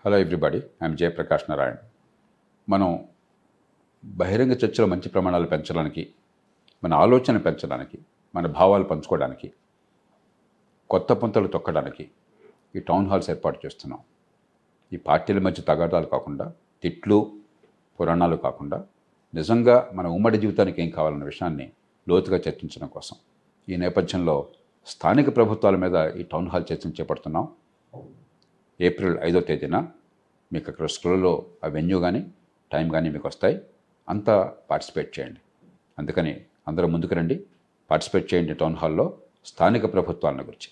Hello everybody, I'm Jayaprakash Narayan. మనం బహిరంగ చర్చలో మంచి ప్రమాణాలు పెంచడానికి, మన ఆలోచన పెంచడానికి, మన భావాలు పంచుకోవడానికి, కొత్త పుంతలు తొక్కడానికి ఈ టౌన్ హాల్స్ ఏర్పాటు చేస్తున్నాం. ఈ పార్టీల మధ్య తగాదాలు కాకుండా, తిట్లు పురాణాలు కాకుండా, నిజంగా మన ఉమ్మడి జీవితానికి ఏం కావాలన్న విషయాన్ని లోతుగా చర్చించడం కోసం ఈ నేపథ్యంలో స్థానిక ప్రభుత్వాల మీద ఈ టౌన్ హాల్ చర్చను చేపడుతున్నాం. ఏప్రిల్ 5వ తేదీన మీకు అక్కడ స్క్రోల్లో ఆ వెన్యూ కానీ టైం కానీ మీకు వస్తాయి. అంతా పార్టిసిపేట్ చేయండి. అందుకని అందరూ ముందుకు రండి, పార్టిసిపేట్ చేయండి టౌన్ హాల్లో స్థానిక ప్రభుత్వాల గురించి.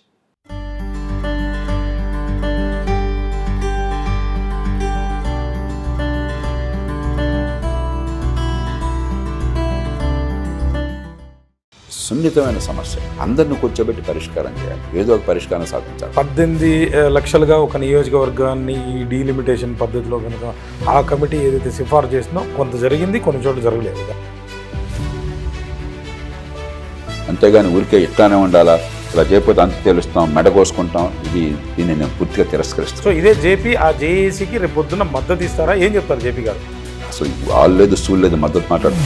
సున్నితమైన సమస్య, అందరిని కూర్చోబెట్టి పరిష్కారం చేయాలి. ఏదో ఒక పరిష్కారం సాధించాలి. 18 లక్షలుగా ఒక నియోజకవర్గాన్ని ఈ డీలిమిటేషన్ పద్ధతిలో కనుక ఆ కమిటీ ఏదైతే సిఫార్సు చేసిందో కొంత జరిగింది, కొన్ని చోట్ల జరగలేదు. అంతేగాని ఊరికే ఇట్లానే ఉండాలా, ఇలా చేయకపోతే అంత తెలుస్తాం, మెడ కోసుకుంటాం, దీన్ని నేను పూర్తిగా తిరస్కరిస్తాను. సో ఇదే జేపీ ఆ జేఏసీకి రేపు పొద్దున్న మద్దతు ఇస్తారా? ఏం చెప్తారు జేపీ గారు? అసలు వాళ్ళు లేదు, సూళ్ళు లేదు, మద్దతు మాట్లాడు.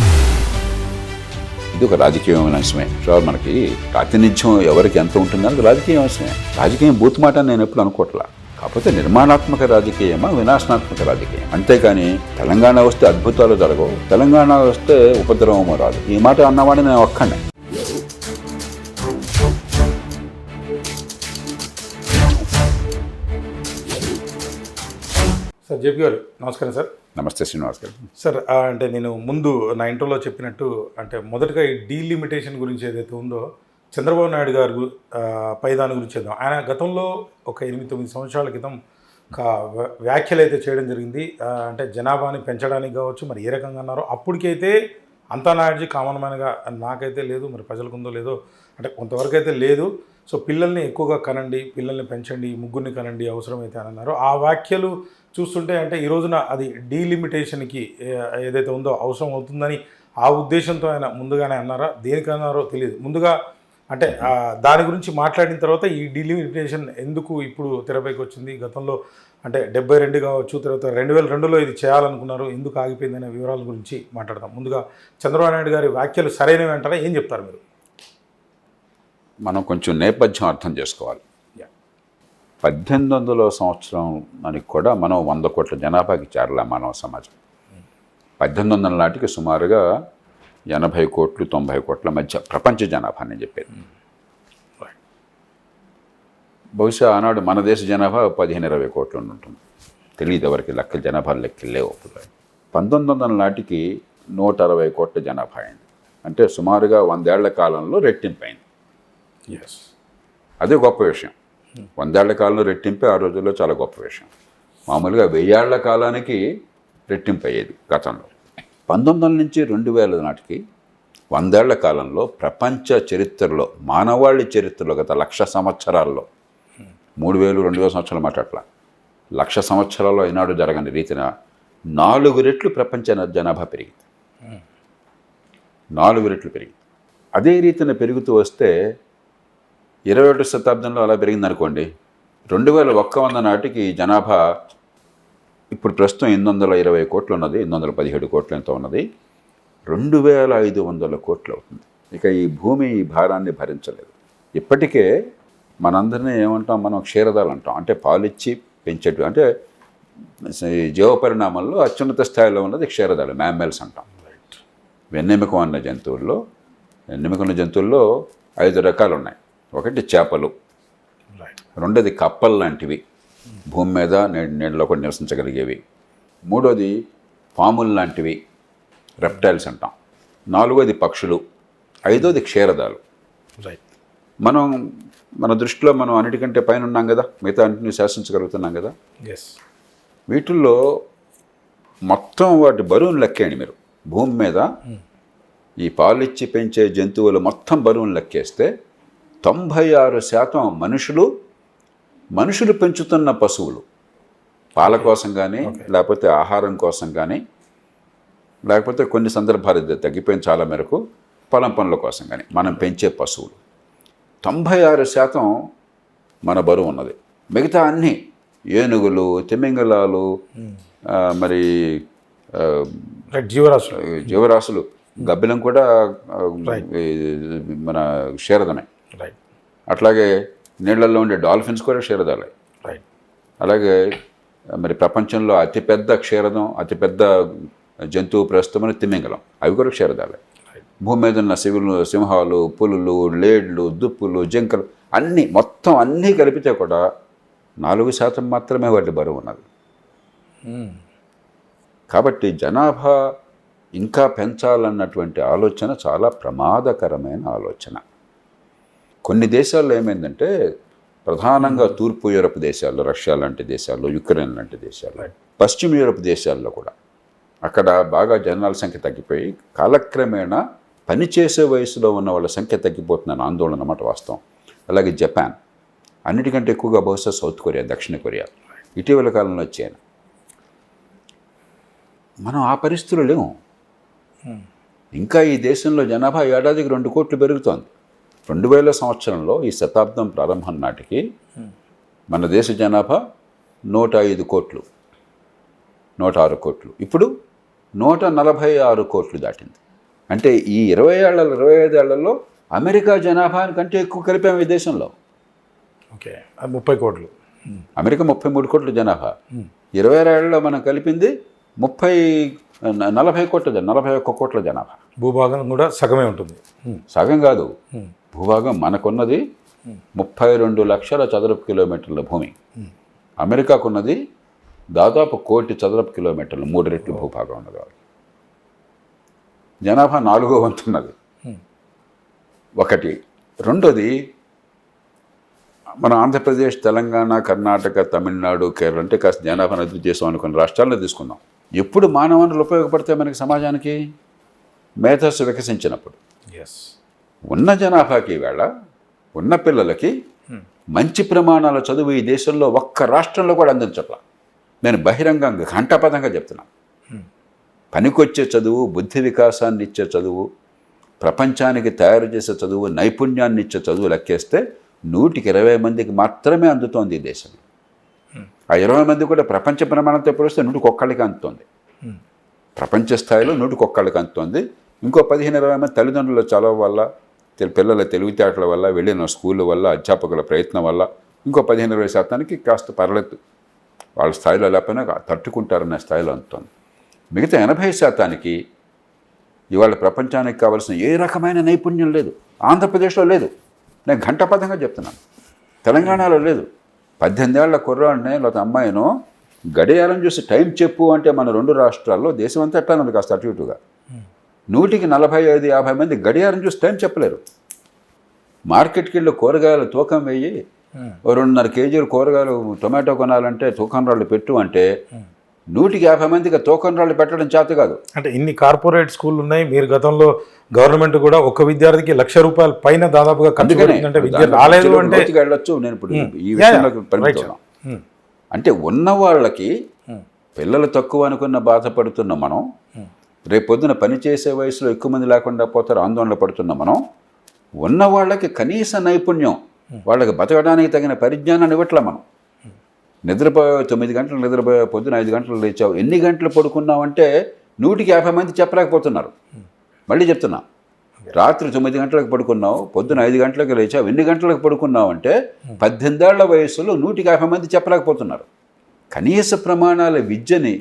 ఇది ఒక రాజకీయమైన అంశమే. మనకి ప్రాతినిధ్యం ఎవరికి ఎంత ఉంటుందో అది రాజకీయ అంశమే. రాజకీయం బూత్ మాట నేను ఎప్పుడు అనుకోవట్లా. కాకపోతే నిర్మాణాత్మక రాజకీయమా, వినాశనాత్మక రాజకీయం. అంతేకాని తెలంగాణ వస్తే అద్భుతాలు జరగవు, తెలంగాణ వస్తే ఉపద్రవము రాదు, ఈ మాట అన్నవాడిని నేను ఒక్కడే. సార్ జేపీ గారు నమస్కారం. సార్ నమస్తే శ్రీనివాస్ గారు. సార్ అంటే నేను ముందు నా ఇంట్రోలో చెప్పినట్టు అంటే మొదటగా ఈ డీలిమిటేషన్ గురించి ఏదైతే ఉందో చంద్రబాబు నాయుడు గారు పై దాని గురించి చేద్దాం. ఆయన గతంలో ఒక 8-9 సంవత్సరాల క్రితం ఒక వ్యాఖ్యలు అయితే చేయడం జరిగింది. అంటే జనాభాని పెంచడానికి కావచ్చు, మరి ఏ రకంగా అన్నారో అప్పటికైతే అంతా నాయుడుజీ కామన్ మ్యాన్గా నాకైతే లేదు, మరి ప్రజలకు ఉందో లేదో, అంటే కొంతవరకు అయితే లేదు. సో పిల్లల్ని ఎక్కువగా కనండి, పిల్లల్ని పెంచండి, ముగ్గురిని కనండి అవసరమైతే అని అన్నారు. ఆ వ్యాఖ్యలు చూస్తుంటే అంటే ఈ రోజున అది డీలిమిటేషన్కి ఏదైతే ఉందో అవసరం అవుతుందని ఆ ఉద్దేశంతో ఆయన ముందుగానే అన్నారా, దేనికన్నారో తెలియదు. ముందుగా అంటే దాని గురించి మాట్లాడిన తర్వాత ఈ డీలిమిటేషన్ ఎందుకు ఇప్పుడు తెరపైకి వచ్చింది, గతంలో అంటే 72 కావచ్చు, తర్వాత 2002లో ఇది చేయాలనుకున్నారు, ఎందుకు ఆగిపోయిందనే వివరాల గురించి మాట్లాడదాం. ముందుగా చంద్రబాబు నాయుడు గారి వ్యాఖ్యలు సరైనవి అంటారా? ఏం చెప్తారు మీరు? మనం కొంచెం నేపథ్యం అర్థం చేసుకోవాలి. 1800వ సంవత్సరం అని కూడా మనం 100 కోట్ల జనాభాకి చేరలే మానవ సమాజం. 1800 నాటికి సుమారుగా 80 కోట్లు 90 కోట్ల మధ్య ప్రపంచ జనాభా అని చెప్పేది. బహుశా ఆనాడు మన దేశ జనాభా 15-20 కోట్లు ఉంటుంది, తెలియదు ఎవరికి, లెక్కల జనాభా లెక్కలేవు. 1900 నాటికి 160 కోట్ల జనాభా అయింది. అంటే సుమారుగా 100 ఏళ్ల కాలంలో రెట్టింపైంది. అదే గొప్ప విషయం. 100 ఏళ్ల కాలంలో రెట్టింపే ఆ రోజుల్లో చాలా గొప్ప విషయం. మామూలుగా 1000 ఏళ్ల కాలానికి రెట్టింపు అయ్యేది గతంలో. 1900 నుంచి 2000 నాటికి 100 ఏళ్ల కాలంలో ప్రపంచ చరిత్రలో, మానవాళి చరిత్రలో గత 1,00,000 సంవత్సరాల్లో, 3000-2000 సంవత్సరాలు మాట్లాడలా, 1,00,000 సంవత్సరాల్లో ఈనాడు జరగని రీతిన 4 రెట్లు ప్రపంచ జనాభా పెరిగింది. 4 రెట్లు పెరిగింది. అదే రీతిన పెరుగుతూ వస్తే 21వ శతాబ్దంలో అలా పెరిగిందనుకోండి, 2100 నాటికి జనాభా ఇప్పుడు ప్రస్తుతం 820 కోట్లు ఉన్నది, 817 కోట్లు ఎంతో ఉన్నది, 2500 కోట్లు అవుతుంది. ఇక ఈ భూమి ఈ భారాన్ని భరించలేదు. ఇప్పటికే మనందరినీ ఏమంటాం, మనం క్షీరదాలు అంటాం. అంటే పాలిచ్చి పెంచేటు, అంటే జీవపరిణామంలో అత్యున్నత స్థాయిలో ఉన్నది క్షీరదాలు, మ్యామ్మల్స్ అంటాం. వెన్నెముక ఉన్న జంతువుల్లో, వెన్నెముక ఉన్న జంతువుల్లో 5 రకాలు ఉన్నాయి. ఒకటి చేపలు, రెండోది కప్పలు లాంటివి, భూమి మీద నీళ్ళలో కూడా నివసించగలిగేవి, మూడోది పాములు లాంటివి, రెప్టైల్స్ అంటాం, నాలుగోది పక్షులు, ఐదోది క్షీరదాలు. మనం మన దృష్టిలో మనం అన్నిటికంటే పైన ఉన్నాం కదా, మిగతా అన్నింటినీ శాసించగలుగుతున్నాం కదా. వీటిల్లో మొత్తం వాటి బరువును లెక్కేయండి మీరు. భూమి మీద ఈ పాలిచ్చి పెంచే జంతువులు మొత్తం బరువును లెక్కేస్తే 96% మనుషులు పెంచుతున్న పశువులు, పాల కోసం కానీ, లేకపోతే ఆహారం కోసం కానీ, లేకపోతే కొన్ని సందర్భాలు తగ్గిపోయిన చాలా మేరకు పొలం పనుల కోసం కానీ మనం పెంచే పశువులు 96% మన బరువు ఉన్నది. మిగతా అన్నీ ఏనుగులు, తిమింగలాలు, మరి జీవరాశులు జీవరాశులు, గబ్బిలం కూడా మన క్షీరదమే. రైట్. అట్లాగే నీళ్ళల్లో ఉండే డాల్ఫిన్స్ కూడా క్షీరదాలే. రైట్. అలాగే మరి ప్రపంచంలో అతిపెద్ద క్షీరదం, అతిపెద్ద జంతువు ప్రస్తుతం తిమింగలం, అవి కూడా క్షీరదాలే. భూమి మీద ఉన్న సింహాలు, పులులు, లేడ్లు, దుప్పులు, జింకలు మొత్తం అన్నీ కలిపితే కూడా 4% మాత్రమే వాటి బరువు ఉన్నది. కాబట్టి జనాభా ఇంకా పెంచాలన్నటువంటి ఆలోచన చాలా ప్రమాదకరమైన ఆలోచన. కొన్ని దేశాల్లో ఏమైందంటే, ప్రధానంగా తూర్పు యూరప్ దేశాల్లో, రష్యా లాంటి దేశాల్లో, యుక్రెయిన్ లాంటి దేశాల్లో, పశ్చిమ యూరప్ దేశాల్లో కూడా అక్కడ బాగా జనాల సంఖ్య తగ్గిపోయి కాలక్రమేణా పనిచేసే వయసులో ఉన్న వాళ్ళ సంఖ్య తగ్గిపోతుందని ఆందోళన అన్నమాట వాస్తవం. అలాగే జపాన్, అన్నిటికంటే ఎక్కువగా బహుశా సౌత్ కొరియా, దక్షిణ కొరియా, ఇటీవల కాలంలో చైనా. మనం ఆ పరిస్థితులు లేము. ఇంకా ఈ దేశంలో జనాభా ఏడాదికి 2 కోట్లు పెరుగుతోంది. 2000 సంవత్సరంలో ఈ శతాబ్దం ప్రారంభం నాటికి మన దేశ జనాభా 105 కోట్లు, 106 కోట్లు, ఇప్పుడు 146 కోట్లు దాటింది. అంటే ఈ 25 ఏళ్లలో అమెరికా జనాభా కంటే ఎక్కువ కలిపాము ఈ దేశంలో. ఓకే, 30 కోట్లు. అమెరికా 33 కోట్ల జనాభా, 20 ఏళ్లలో మనం కలిపింది 40 కోట్ల 41 కోట్ల జనాభా. భూభాగం కూడా సగమే ఉంటుంది. సగం కాదు, భూభాగం మనకున్నది 32 లక్షల చదరపు కిలోమీటర్ల భూమి. అమెరికాకున్నది దాదాపు 1 కోటి చదరపు కిలోమీటర్లు, 3 రెట్లు భూభాగం ఉన్నది. వాళ్ళు జనాభా 4వ వంతు ఉన్నది. ఒకటి. రెండోది, మన ఆంధ్రప్రదేశ్, తెలంగాణ, కర్ణాటక, తమిళనాడు, కేరళ అంటే కాస్త జనాభా అభివృద్ధి చేసాం అనుకున్న రాష్ట్రాలను తీసుకుందాం. ఎప్పుడు మానవ వనరులు ఉపయోగపడతాయి మనకి సమాజానికి? మేధస్సు వికసించినప్పుడు. ఉన్న జనాభాకి వేళ ఉన్న పిల్లలకి మంచి ప్రమాణాల చదువు ఈ దేశంలో ఒక్క రాష్ట్రంలో కూడా అందించట్లా. నేను బహిరంగంగా ఘంటాపథంగా చెప్తున్నాను. పనికొచ్చే చదువు, బుద్ధి వికాసాన్ని ఇచ్చే చదువు, ప్రపంచానికి తయారు చేసే చదువు, నైపుణ్యాన్ని ఇచ్చే చదువు లెక్కేస్తే 100కి 20 మందికి మాత్రమే అందుతోంది ఈ దేశంలో. ఆ 20 మంది కూడా ప్రపంచ ప్రమాణంతో పోలిస్తే 100కి 1 అందుతోంది. ప్రపంచ స్థాయిలో 100కి 1 అందుతోంది. ఇంకో 15-20 మంది తల్లిదండ్రుల చదువు వల్ల, పిల్లల తెలివితేటల వల్ల, వెళ్ళిన స్కూళ్ళ వల్ల, అధ్యాపకుల ప్రయత్నం వల్ల ఇంకో 15-20% కాస్త పర్లేదు, వాళ్ళ స్థాయిలో లేకపోయినా తట్టుకుంటారనే స్థాయిలో అందుతోంది. మిగతా 80% ఇవాళ ప్రపంచానికి కావాల్సిన ఏ రకమైన నైపుణ్యం లేదు. ఆంధ్రప్రదేశ్లో లేదు, నేను ఘంటాపథంగా చెప్తున్నాను. తెలంగాణలో లేదు. 18 ఏళ్ల కుర్రాడిని లేకపోతే అమ్మాయినో గడియారం చూసి టైం చెప్పు అంటే మన 2 రాష్ట్రాల్లో దేశం అంతా ఎట్లా ఉంది కాస్త అటు ఇటుగా. 100కి 45-50 మంది గడియారం చూసి టైం చెప్పలేరు. మార్కెట్కి వెళ్ళి కూరగాయలు తూకం వేయి, 2.5 కేజీలు కూరగాయలు టొమాటో కొనాలంటే తూకం రాళ్ళు పెట్టు అంటే 100కి 50 మందికి తూకం రాళ్ళు పెట్టడం చేత కాదు. అంటే ఇన్ని కార్పొరేట్ స్కూళ్ళు ఉన్నాయి. మీరు గతంలో గవర్నమెంట్ కూడా ఒక విద్యార్థికి ₹1,00,000 పైన దాదాపుగా ఖర్చు పెడుతుందంటే విద్య రాలేదు అంటే వెళ్ళొచ్చు. నేను ఇప్పుడు ఈ విషయంలోకి పరిమితం. అంటే ఉన్న వాళ్ళకి పిల్లలు తక్కువ అనుకున్న బాధపడుతున్న మనం, రేపొద్దున పనిచేసే వయసులో ఎక్కువ మంది లేకుండా పోతారు ఆందోళన పడుతున్న మనం, ఉన్న వాళ్ళకి కనీస నైపుణ్యం, వాళ్ళకి బతకడానికి తగిన పరిజ్ఞానాన్ని ఇవ్వట్లా మనం. నిద్రపోయే 9 గంటలు నిద్రపోయే, పొద్దున 5 గంటలు లేచావు, ఎన్ని గంటలు పడుకున్నావంటే 100కి 50 మంది చెప్పలేకపోతున్నారు. మళ్ళీ చెప్తున్నా, రాత్రి 9 గంటలకు పడుకున్నావు, పొద్దున 5 గంటలకు లేచావు, ఎన్ని గంటలకు పడుకున్నావు అంటే 18 ఏళ్ల వయసులో 100కి 50 మంది చెప్పలేకపోతున్నారు. కనీస ప్రమాణాల విద్యని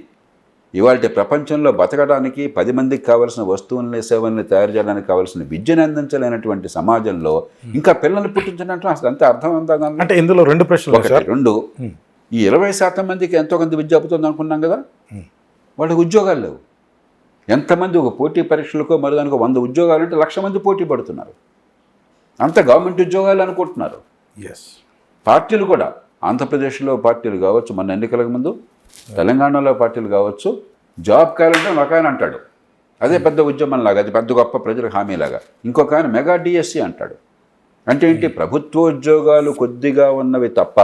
ఇవాళ ప్రపంచంలో బతకడానికి 10 మందికి కావాల్సిన వస్తువుల్ని, సేవల్ని తయారు చేయడానికి కావాల్సిన విద్యను అందించలేనటువంటి సమాజంలో ఇంకా పిల్లల్ని పుట్టించడంటే అసలు అంతే అర్థం ఉందా? అంటే ఇందులో 2 ప్రశ్నలు. 2, ఈ 20% మందికి ఎంతో కొంత విద్య అవుతుంది అనుకున్నాం కదా, వాళ్ళకి ఉద్యోగాలు లేవు. ఎంతమంది ఒక పోటీ పరీక్షలకో మరోదానికో 100 ఉద్యోగాలు అంటే 1,00,000 మంది పోటీ పడుతున్నారు. అంత గవర్నమెంట్ ఉద్యోగాలు అనుకుంటున్నారు. పార్టీలు కూడా, ఆంధ్రప్రదేశ్లో పార్టీలు కావచ్చు, మన ఎన్నికలకు ముందు తెలంగాణలో పార్టీలు కావచ్చు, జాబ్ క్యాలెండర్ ఒక ఆయన అంటాడు, అదే పెద్ద ఉద్యమంలాగా, అది పెద్ద గొప్ప ప్రజలకు హామీలాగా. ఇంకొక ఆయన మెగా డిఎస్సి అంటాడు. అంటే ఏంటి? ప్రభుత్వ ఉద్యోగాలు కొద్దిగా ఉన్నవి తప్ప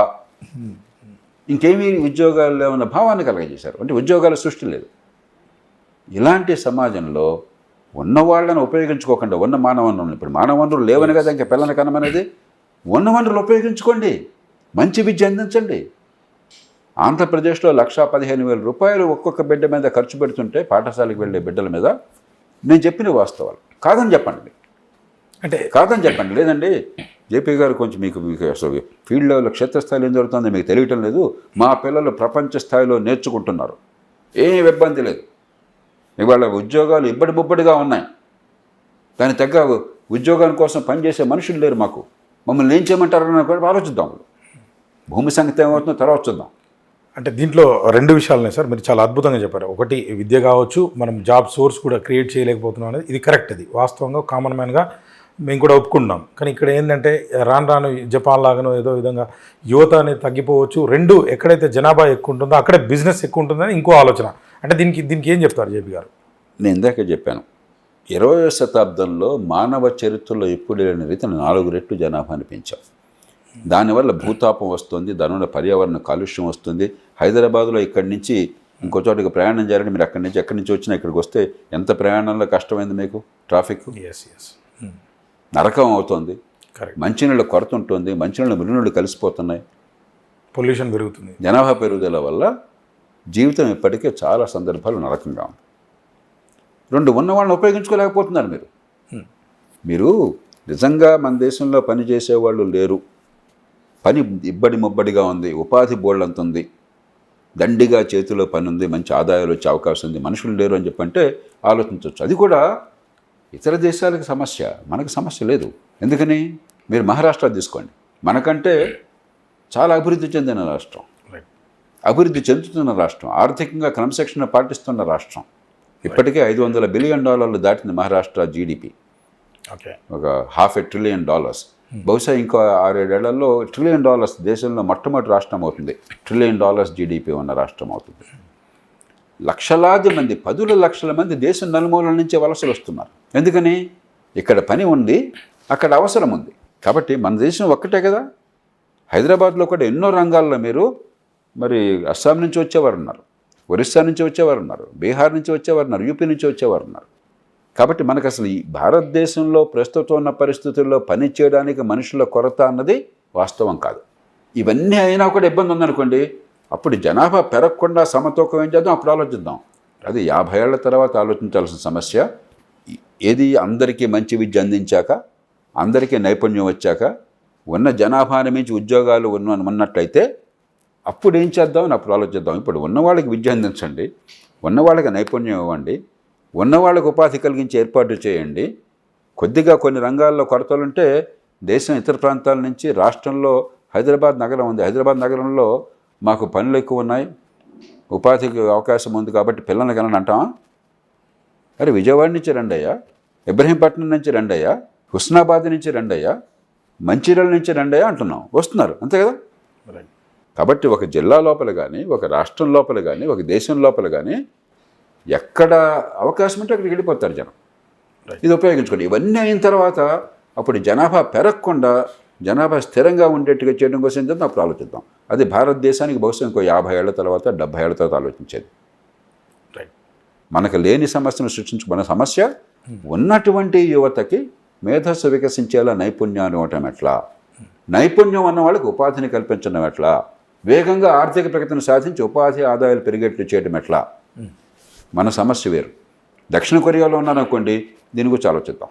ఇంకేమీ ఉద్యోగాలు లేవన్న భావాన్ని కలగజేశారు. అంటే ఉద్యోగాల సృష్టి లేదు. ఇలాంటి సమాజంలో ఉన్న వాళ్ళని ఉపయోగించుకోకుండా ఉన్న మానవ వనరులు, ఇప్పుడు మానవ వనరులు లేవని కదా ఇంకా పిల్లల కనమనేది, ఉన్న వనరులు ఉపయోగించుకోండి, మంచి విద్య అందించండి. ఆంధ్రప్రదేశ్లో 1,15,000 రూపాయలు ఒక్కొక్క బిడ్డ మీద ఖర్చు పెడుతుంటే పాఠశాలకు వెళ్ళే బిడ్డల మీద నేను చెప్పిన వాస్తవాలు కాదని చెప్పండి, అంటే కాదని చెప్పండి. లేదండి జేపీ గారు కొంచెం మీకు అసలు ఫీల్డ్ లెవెల్ క్షేత్రస్థాయిలో ఏం జరుగుతుందో మీకు తెలియటం లేదు. మా పిల్లలు ప్రపంచ స్థాయిలో నేర్చుకుంటున్నారు, ఏం ఇబ్బంది లేదు. ఇవాళ ఉద్యోగాలు ఇబ్బడి బొబ్బడిగా ఉన్నాయి, దాని తగ్గ ఉద్యోగాల కోసం పనిచేసే మనుషులు లేరు. మమ్మల్ని ఏం చేయమంటారని కూడా ఆలోచిద్దాం. భూమి సంగతి ఏమవుతుందో తర్వాత చూద్దాం. అంటే దీంట్లో 2 విషయాలున్నాయి సార్, మీరు చాలా అద్భుతంగా చెప్పారు. ఒకటి విద్య కావచ్చు, మనం జాబ్ సోర్స్ కూడా క్రియేట్ చేయలేకపోతున్నాం అనేది ఇది కరెక్ట్. అది వాస్తవంగా కామన్ మ్యాన్గా మేము కూడా ఒప్పుకుంటున్నాం. కానీ ఇక్కడ ఏంటంటే రాను జపాన్ లాగానో ఏదో విధంగా యువత అనేది తగ్గిపోవచ్చు. 2 ఎక్కడైతే జనాభా ఎక్కువ ఉంటుందో అక్కడే బిజినెస్ ఎక్కువ ఉంటుందని ఇంకో ఆలోచన. అంటే దీనికి ఏం చెప్తారు జేపీ గారు? నేను ఇందాక చెప్పాను, 20వ శతాబ్దంలో మానవ చరిత్రలో ఎప్పుడు లేని రీతిని 4 రెట్లు జనాభాని పెంచాం. దానివల్ల భూతాపం వస్తుంది, దానివల్ల పర్యావరణ కాలుష్యం వస్తుంది. హైదరాబాద్లో ఇక్కడి నుంచి ఇంకో చోటికి ప్రయాణం చేయాలంటే మీరు ఎక్కడి నుంచి వచ్చినా ఇక్కడికి వస్తే ఎంత ప్రయాణంలో కష్టమైంది మీకు. ట్రాఫిక్ నరకం అవుతుంది, మంచినీళ్ళ కొరత ఉంటుంది, మంచినీళ్ళ మురినీళ్ళు కలిసిపోతున్నాయి, పొల్యూషన్ పెరుగుతుంది. జనాభా పెరుగుదల వల్ల జీవితం ఇప్పటికే చాలా సందర్భాలు నరకంగా ఉంది. 2 ఉన్న వాళ్ళని ఉపయోగించుకోలేకపోతున్నారు మీరు. నిజంగా మన దేశంలో పని చేసేవాళ్ళు లేరు, పని ఇబ్బడి ముబ్బడిగా ఉంది, ఉపాధి బోళ్ళంత ఉంది, దండిగా చేతిలో పని ఉంది, మంచి ఆదాయాలు వచ్చే అవకాశం ఉంది, మనుషులు లేరు అని చెప్పంటే ఆలోచించవచ్చు. అది కూడా ఇతర దేశాలకు సమస్య, మనకు సమస్య లేదు. ఎందుకని? మీరు మహారాష్ట్ర తీసుకోండి, మనకంటే చాలా అభివృద్ధి చెందిన రాష్ట్రం, అభివృద్ధి చెందుతున్న రాష్ట్రం, ఆర్థికంగా క్రమశిక్షణ పాటిస్తున్న రాష్ట్రం. ఇప్పటికే $500 బిలియన్ దాటింది మహారాష్ట్ర జీడిపి, ఒక $500 ట్రిలియన్. బహుశా ఇంకో 6-7 ఏళ్లలో $1 ట్రిలియన్ దేశంలో మొట్టమొదటి రాష్ట్రం అవుతుంది, $1 ట్రిలియన్ జీడిపి ఉన్న రాష్ట్రం అవుతుంది. లక్షలాది మంది, 10 లక్షల మంది దేశం నలుమూలల నుంచి వలసలు వస్తున్నారు. ఎందుకని? ఇక్కడ పని ఉంది, అక్కడ అవసరం ఉంది. కాబట్టి మన దేశం ఒక్కటే కదా. హైదరాబాద్లో కూడా ఎన్నో రంగాల్లో మీరు మరి అస్సాం నుంచి వచ్చేవారు ఉన్నారు, ఒరిస్సా నుంచి వచ్చేవారు ఉన్నారు, బీహార్ నుంచి వచ్చేవారు ఉన్నారు, యూపీ నుంచి వచ్చేవారు ఉన్నారు. కాబట్టి మనకు అసలు ఈ భారతదేశంలో ప్రస్తుతం ఉన్న పరిస్థితుల్లో పని చేయడానికి మనుషుల కొరత అన్నది వాస్తవం కాదు. ఇవన్నీ అయినా కూడా ఇబ్బంది ఉందనుకోండి, అప్పుడు జనాభా పెరగకుండా సమతూకం ఏం చేద్దాం, అప్పుడు ఆలోచిద్దాం. అది 50 ఏళ్ల తర్వాత ఆలోచించాల్సిన సమస్య. ఏది అందరికీ మంచి విద్య అందించాక, అందరికీ నైపుణ్యం వచ్చాక, ఉన్న జనాభాని మించి ఉద్యోగాలు ఉన్నట్లయితే అప్పుడు ఏం చేద్దామని అప్పుడు ఆలోచిద్దాం. ఇప్పుడు ఉన్నవాళ్ళకి విద్య అందించండి, ఉన్నవాళ్ళకి నైపుణ్యం ఇవ్వండి, ఉన్నవాళ్ళకు ఉపాధి కలిగించి ఏర్పాటు చేయండి. కొద్దిగా కొన్ని రంగాల్లో కొరతలుంటే దేశం ఇతర ప్రాంతాల నుంచి రాష్ట్రంలో హైదరాబాద్ నగరం ఉంది, హైదరాబాద్ నగరంలో మాకు పనులు ఎక్కువ ఉన్నాయి, ఉపాధికి అవకాశం ఉంది కాబట్టి పిల్లలకి వెళ్ళని అంటామా? అరే విజయవాడ నుంచి రండయ్యా, ఇబ్రహీంపట్నం నుంచి రండయ్యా, హుస్నాబాద్ నుంచి రండయ్యా, మంచిర్యాల నుంచి రండయ్యా అంటున్నాం, వస్తున్నారు, అంతే కదా. కాబట్టి ఒక జిల్లా లోపల కానీ, ఒక రాష్ట్రం లోపల కానీ, ఒక దేశం లోపల కానీ ఎక్కడ అవకాశం ఉంటే అక్కడికి వెళ్ళిపోతారు జనం. ఇది ఉపయోగించుకోండి. ఇవన్నీ అయిన తర్వాత అప్పుడు జనాభా పెరగకుండా జనాభా స్థిరంగా ఉండేట్టుగా చేయడం కోసం ఏంటంటే అప్పుడు ఆలోచిద్దాం. అది భారతదేశానికి బహుశా ఇంకో 50 ఏళ్ల తర్వాత 70 ఏళ్ల తర్వాత ఆలోచించేది. మనకు లేని సమస్యను సృష్టించుకున్న సమస్య ఉన్నటువంటి యువతకి మేధస్సు వికసించేలా నైపుణ్యాన్ని ఇవ్వటం ఎట్లా, నైపుణ్యం ఉన్న వాళ్ళకి ఉపాధిని కల్పించడం ఎట్లా, వేగంగా ఆర్థిక ప్రగతిని సాధించి ఉపాధి ఆదాయాలు పెరిగేట్లు చేయడం ఎట్లా. మన సమస్య వేరు. దక్షిణ కొరియాలో ఉన్నారనుకోండి, దీని గురించి ఆలోచిద్దాం.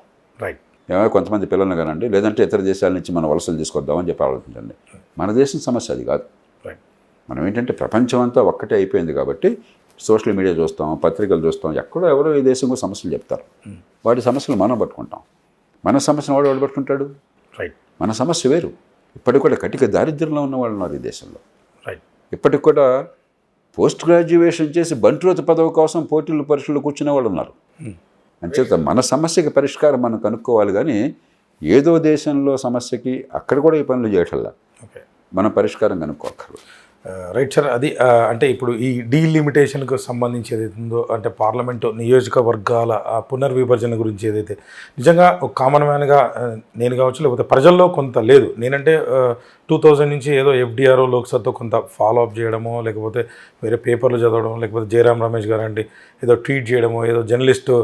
ఏమైనా కొంతమంది పిల్లల్ని కానండి, లేదంటే ఇతర దేశాల నుంచి మన వలసలు తీసుకొద్దామని చెప్పి ఆలోచించండి. మన దేశం సమస్య అది కాదు. మనం ఏంటంటే ప్రపంచం అంతా ఒక్కటే అయిపోయింది కాబట్టి సోషల్ మీడియా చూస్తాం, పత్రికలు చూస్తాం, ఎక్కడో ఎవరో ఈ దేశం కూడా సమస్యలు చెప్తారు. వాటి సమస్యలు మనం పట్టుకుంటాం, మన సమస్యను వాడు పట్టుకుంటాడు. మన సమస్య వేరు. ఇప్పటికి కూడా కటిక దారిద్ర్యంలో ఉన్న వాళ్ళు ఉన్నారు ఈ దేశంలో. ఇప్పటికి కూడా పోస్ట్ గ్రాడ్యుయేషన్ చేసి బంట్రోతు పదవి కోసం పోటీలు పరీక్షలు కూర్చునే వాళ్ళు ఉన్నారు. అంచేత మన సమస్యకి పరిష్కారం మనం కనుక్కోవాలి, కానీ ఏదో దేశంలో సమస్యకి అక్కడ కూడా ఈ పనులు చేయటల్లా మనం పరిష్కారం కనుక్కోక్కర్లేదు. Right sir. అది అంటే ఇప్పుడు ఈ డీలిమిటేషన్కు సంబంధించి ఏదైతే ఉందో, అంటే పార్లమెంటు నియోజకవర్గాల పునర్విభజన గురించి ఏదైతే నిజంగా ఒక కామన్ మ్యాన్గా నేను కావచ్చు, లేకపోతే ప్రజల్లో కొంత లేదు. నేనంటే 2000 నుంచి ఏదో FDRO లోక్సత్తో కొంత ఫాలో అప్ చేయడమో, లేకపోతే వేరే పేపర్లు చదవడం, లేకపోతే జయరాం రమేష్ గారు అంటే ఏదో ట్వీట్ చేయడమో, ఏదో జర్నలిస్టు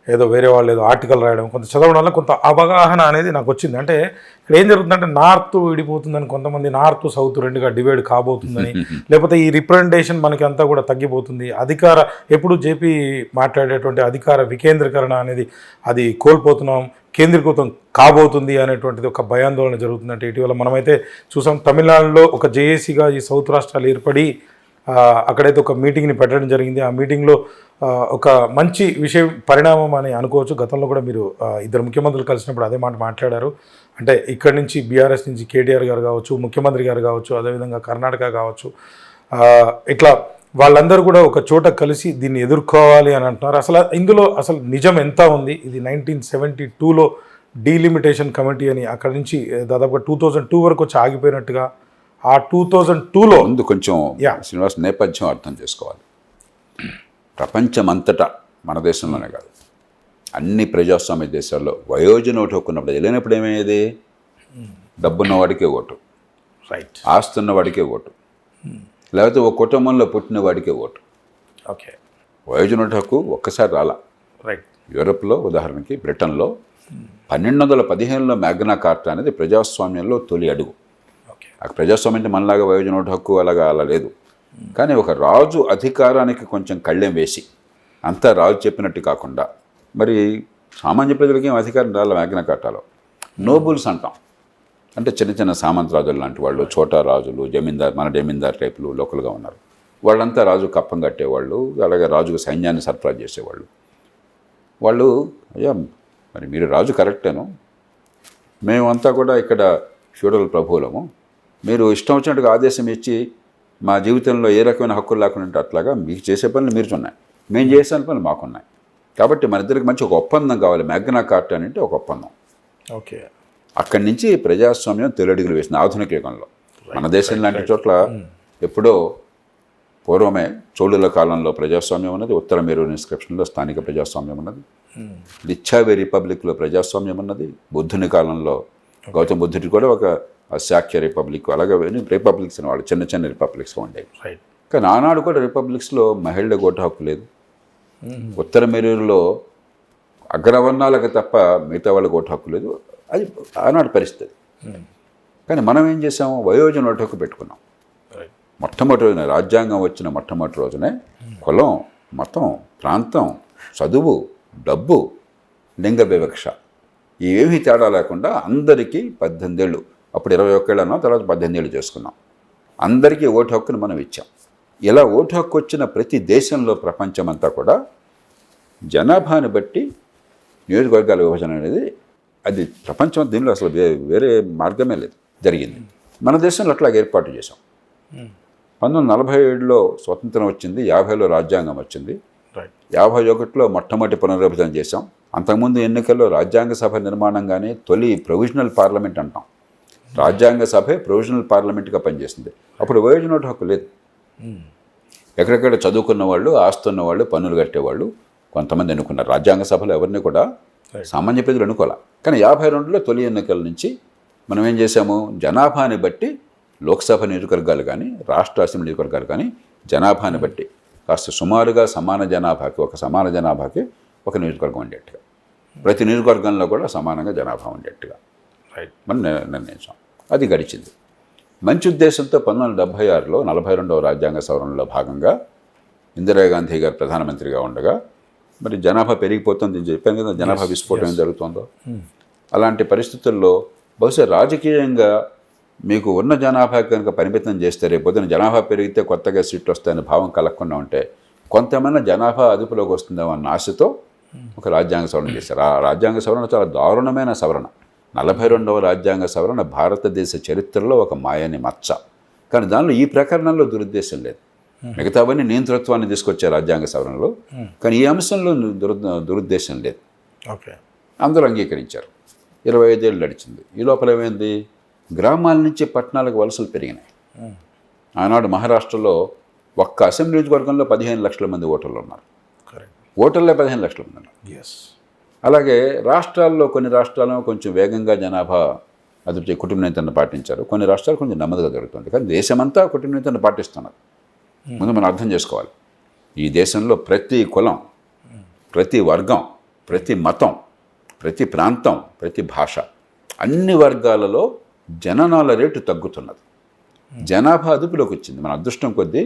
ఏదో వేరే వాళ్ళు ఏదో ఆర్టికల్ రాయడం, కొంత చదవడం వల్ల కొంత అవగాహన అనేది నాకు వచ్చింది. అంటే ఇక్కడ ఏం జరుగుతుందంటే నార్త్ విడిపోతుందని, కొంతమంది నార్త్ సౌత్ రెండుగా డివైడ్ కాబోతుందని, లేకపోతే ఈ రిప్రజెంటేషన్ మనకి అంతా కూడా తగ్గిపోతుంది, ఎప్పుడు జేపీ మాట్లాడేటువంటి అధికార వికేంద్రీకరణ అనేది అది కోల్పోతున్నాం, కేంద్రీకృతం కాబోతుంది అనేటువంటిది ఒక భయాందోళన జరుగుతుందంటే ఇటీవల మనమైతే చూసాం. తమిళనాడులో ఒక జేఏసీగా ఈ సౌత్ రాష్ట్రాలు ఏర్పడి అక్కడైతే ఒక మీటింగ్ని పెట్టడం జరిగింది. ఆ మీటింగ్లో ఒక మంచి విషయం పరిణామం అని అనుకోవచ్చు. గతంలో కూడా మీరు ఇద్దరు ముఖ్యమంత్రులు కలిసినప్పుడు అదే మాట మాట్లాడారు. అంటే ఇక్కడి నుంచి బీఆర్ఎస్ నుంచి కేటీఆర్ గారు కావచ్చు, ముఖ్యమంత్రి గారు కావచ్చు, అదేవిధంగా కర్ణాటక కావచ్చు, ఇట్లా వాళ్ళందరూ కూడా ఒక చోట కలిసి దీన్ని ఎదుర్కోవాలి అని అంటున్నారు. ఇందులో నిజం ఎంత ఉంది? ఇది 1972లో డీలిమిటేషన్ కమిటీ అని అక్కడి నుంచి దాదాపుగా 2002 వరకు వచ్చి ఆగిపోయినట్టుగా, ఆ 2002లో ముందు కొంచెం శ్రీనివాస్ నేపథ్యం అర్థం చేసుకోవాలి. ప్రపంచమంతటా మన దేశంలోనే కాదు, అన్ని ప్రజాస్వామ్య దేశాల్లో వయోజన ఓటు హక్కున్నప్పుడు వెళ్ళినప్పుడు ఏమయ్యేది? డబ్బున్న వాడికే ఓటు, రైట్, ఆస్తున్న వాడికే ఓటు, లేకపోతే ఒక కుటుంబంలో పుట్టిన వాడికే ఓటు. ఓకే, వయోజన ఓటు హక్కు ఒక్కసారి రాలా. రైట్. యూరప్లో ఉదాహరణకి బ్రిటన్లో 1215లో మ్యాగ్నా కార్టా అనేది ప్రజాస్వామ్యంలో తొలి అడుగు. ఆ ప్రజాస్వామ్యం అంటే మనలాగా వయోజన ఓటు హక్కు అలా లేదు. కానీ ఒక రాజు అధికారానికి కొంచెం కళ్ళెం వేసి, అంతా రాజు చెప్పినట్టు కాకుండా, మరి సామాన్య ప్రజలకి ఏం అధికారం రాల మ్యాగ్నా కార్టాలో. నోబుల్స్ అంటాం, అంటే చిన్న చిన్న సామంత రాజులు లాంటి వాళ్ళు, చోటా రాజులు, జమీందార్, మన జమీందార్ టైపులు లోకల్గా ఉన్నారు. వాళ్ళంతా రాజు కప్పం కట్టేవాళ్ళు, అలాగే రాజుకు సైన్యాన్ని సరఫరా చేసేవాళ్ళు. వాళ్ళు అయ్యా మరి మీరు రాజు కరెక్టేను, మేమంతా కూడా ఇక్కడ ఫ్యూడల్ ప్రభువులము, మీరు ఇష్టం వచ్చినట్టుగా ఆదేశం ఇచ్చి మా జీవితంలో ఏ రకమైన హక్కులు లేకుండా ఉంటే అట్లాగా మీకు చేసే పనులు మీరు ఉన్నాయి, మేము చేసే పనులు మాకున్నాయి. కాబట్టి మన ఇద్దరికి మంచి ఒక ఒప్పందం కావాలి. మ్యాగ్నా కార్టా అంటే ఒక ఒప్పందం. ఓకే, అక్కడి నుంచి ప్రజాస్వామ్యం తొలడుగులు వేసింది ఆధునిక యుగంలో. మన దేశం లాంటి చోట్ల ఎప్పుడో పూర్వమే చోళుల కాలంలో ప్రజాస్వామ్యం ఉన్నది, ఉత్తర మేరు ఇన్స్క్రిప్షన్లో స్థానిక ప్రజాస్వామ్యం ఉన్నది, లిచ్చావే రిపబ్లిక్లో ప్రజాస్వామ్యం ఉన్నది, బుద్ధుని కాలంలో గౌతమ బుద్ధుడి కూడా ఒక శాక్య రిపబ్లిక్, అలాగే రిపబ్లిక్స్ అనేవాళ్ళు చిన్న చిన్న రిపబ్లిక్స్ ఉండేవి. కానీ ఆనాడు కూడా రిపబ్లిక్స్లో మహిళలకు ఓటు హక్కు లేదు. ఉత్తర మెరూరులో అగ్రవర్ణాలకు తప్ప మిగతా వాళ్ళకి ఓటు హక్కు లేదు. అది ఆనాడు పరిస్థితి. కానీ మనం ఏం చేసాము? వయోజన ఓటు హక్కు పెట్టుకున్నాం. మొట్టమొదటి రోజున రాజ్యాంగం వచ్చిన మొట్టమొదటి రోజునే కులం, మతం, ప్రాంతం, చదువు, డబ్బు, లింగ వివక్ష ఇవేమీ తేడా లేకుండా అందరికీ 18 ఏళ్ళు, అప్పుడు 21 ఏళ్ళు అన్నాం, తర్వాత 18 ఏళ్ళు చేసుకున్నాం. అందరికీ ఓటు హక్కును మనం ఇచ్చాం. ఇలా ఓటు హక్కు వచ్చిన ప్రతి దేశంలో ప్రపంచమంతా కూడా జనాభాని బట్టి నియోజకవర్గాల విభజన అనేది అది ప్రపంచం దీనిలో అసలు వేరే మార్గమే లేదు, జరిగింది. మన దేశంలో అట్లాగే ఏర్పాటు చేసాం. 1947లో స్వతంత్రం వచ్చింది, 50లో రాజ్యాంగం వచ్చింది, 51లో మొట్టమొదటి పునర్విభజన చేశాం. అంతకుముందు ఎన్నికల్లో రాజ్యాంగ సభ నిర్మాణం కానీ తొలి ప్రొవిజనల్ పార్లమెంట్ అంటాం, రాజ్యాంగ సభే ప్రొవిజనల్ పార్లమెంట్గా పనిచేసింది. అప్పుడు వయోజన ఓటు హక్కు లేదు. ఎక్కడెక్కడ చదువుకున్న వాళ్ళు, ఆస్తున్న వాళ్ళు, పన్నులు కట్టేవాళ్ళు కొంతమంది ఎన్నుకున్నారు. రాజ్యాంగ సభలో ఎవరిని కూడా సామాన్య ప్రజలు ఎన్నుకోవాలి. కానీ 52లో తొలి ఎన్నికల నుంచి మనం ఏం చేసాము? జనాభాని బట్టి లోక్సభ నియోజకవర్గాలు కానీ రాష్ట్ర అసెంబ్లీ నియోజకవర్గాలు కానీ జనాభాని బట్టి కాస్త సుమారుగా సమాన జనాభాకి ఒక నియోజకవర్గం ఉండేట్టుగా, ప్రతి నియోజకవర్గంలో కూడా సమానంగా జనాభా ఉండేట్టుగా మనం నిర్ణయించాం. అది గడిచింది. మంచి ఉద్దేశంతో 1976లో 42వ రాజ్యాంగ సవరణలో భాగంగా ఇందిరాగాంధీ గారు ప్రధానమంత్రిగా ఉండగా మరి జనాభా పెరిగిపోతుంది చెప్పాను కదా, జనాభా విస్ఫోటనం జరుగుతుందో. అలాంటి పరిస్థితుల్లో బహుశా రాజకీయంగా మీకు ఉన్న జనాభా కనుక పరిమితం చేస్తే రేపొద్దున జనాభా పెరిగితే కొత్తగా సీట్లు వస్తాయనే భావం కలగకుండా ఉంటే కొంతమంది జనాభా అదుపులోకి వస్తుందేమో అన్న ఆశతో ఒక రాజ్యాంగ సవరణ చేశారు. ఆ రాజ్యాంగ సవరణ చాలా దారుణమైన సవరణ. 42వ రాజ్యాంగ సవరణ భారతదేశ చరిత్రలో ఒక మాయని మచ్చ. కానీ దానిలో ఈ ప్రకరణంలో దురుద్దేశం లేదు. మిగతావన్నీ నియంతృత్వాన్ని తీసుకొచ్చే రాజ్యాంగ సవరణలో, కానీ ఈ అంశంలో దురుద్దేశం లేదు. ఓకే, అందరూ అంగీకరించారు. 25 ఏళ్ళు నడిచింది. ఈ లోపల ఏమైంది? గ్రామాల నుంచి పట్టణాలకు వలసలు పెరిగినాయి. ఆనాడు మహారాష్ట్రలో ఒక్క అసెంబ్లీ నియోజకవర్గంలో 15 లక్షల మంది ఓటర్లు ఉన్నారు. ఓటర్లే 15 లక్షల మంది ఉన్నారు. అలాగే రాష్ట్రాల్లో కొన్ని రాష్ట్రాల్లో కొంచెం వేగంగా జనాభా అభివృద్ధి కుటుంబ నియంత్రణ పాటించారు, కొన్ని రాష్ట్రాలు కొంచెం నెమ్మదిగా జరుగుతుంది. కానీ దేశమంతా కుటుంబ నియంత్రణ పాటిస్తున్నారు. ముందు మనం అర్థం చేసుకోవాలి, ఈ దేశంలో ప్రతి కులం, ప్రతి వర్గం, ప్రతి మతం, ప్రతి ప్రాంతం, ప్రతి భాష, అన్ని వర్గాలలో జననాల రేటు తగ్గుతున్నది. జనాభా అదుపులోకి వచ్చింది. మన అదృష్టం కొద్దీ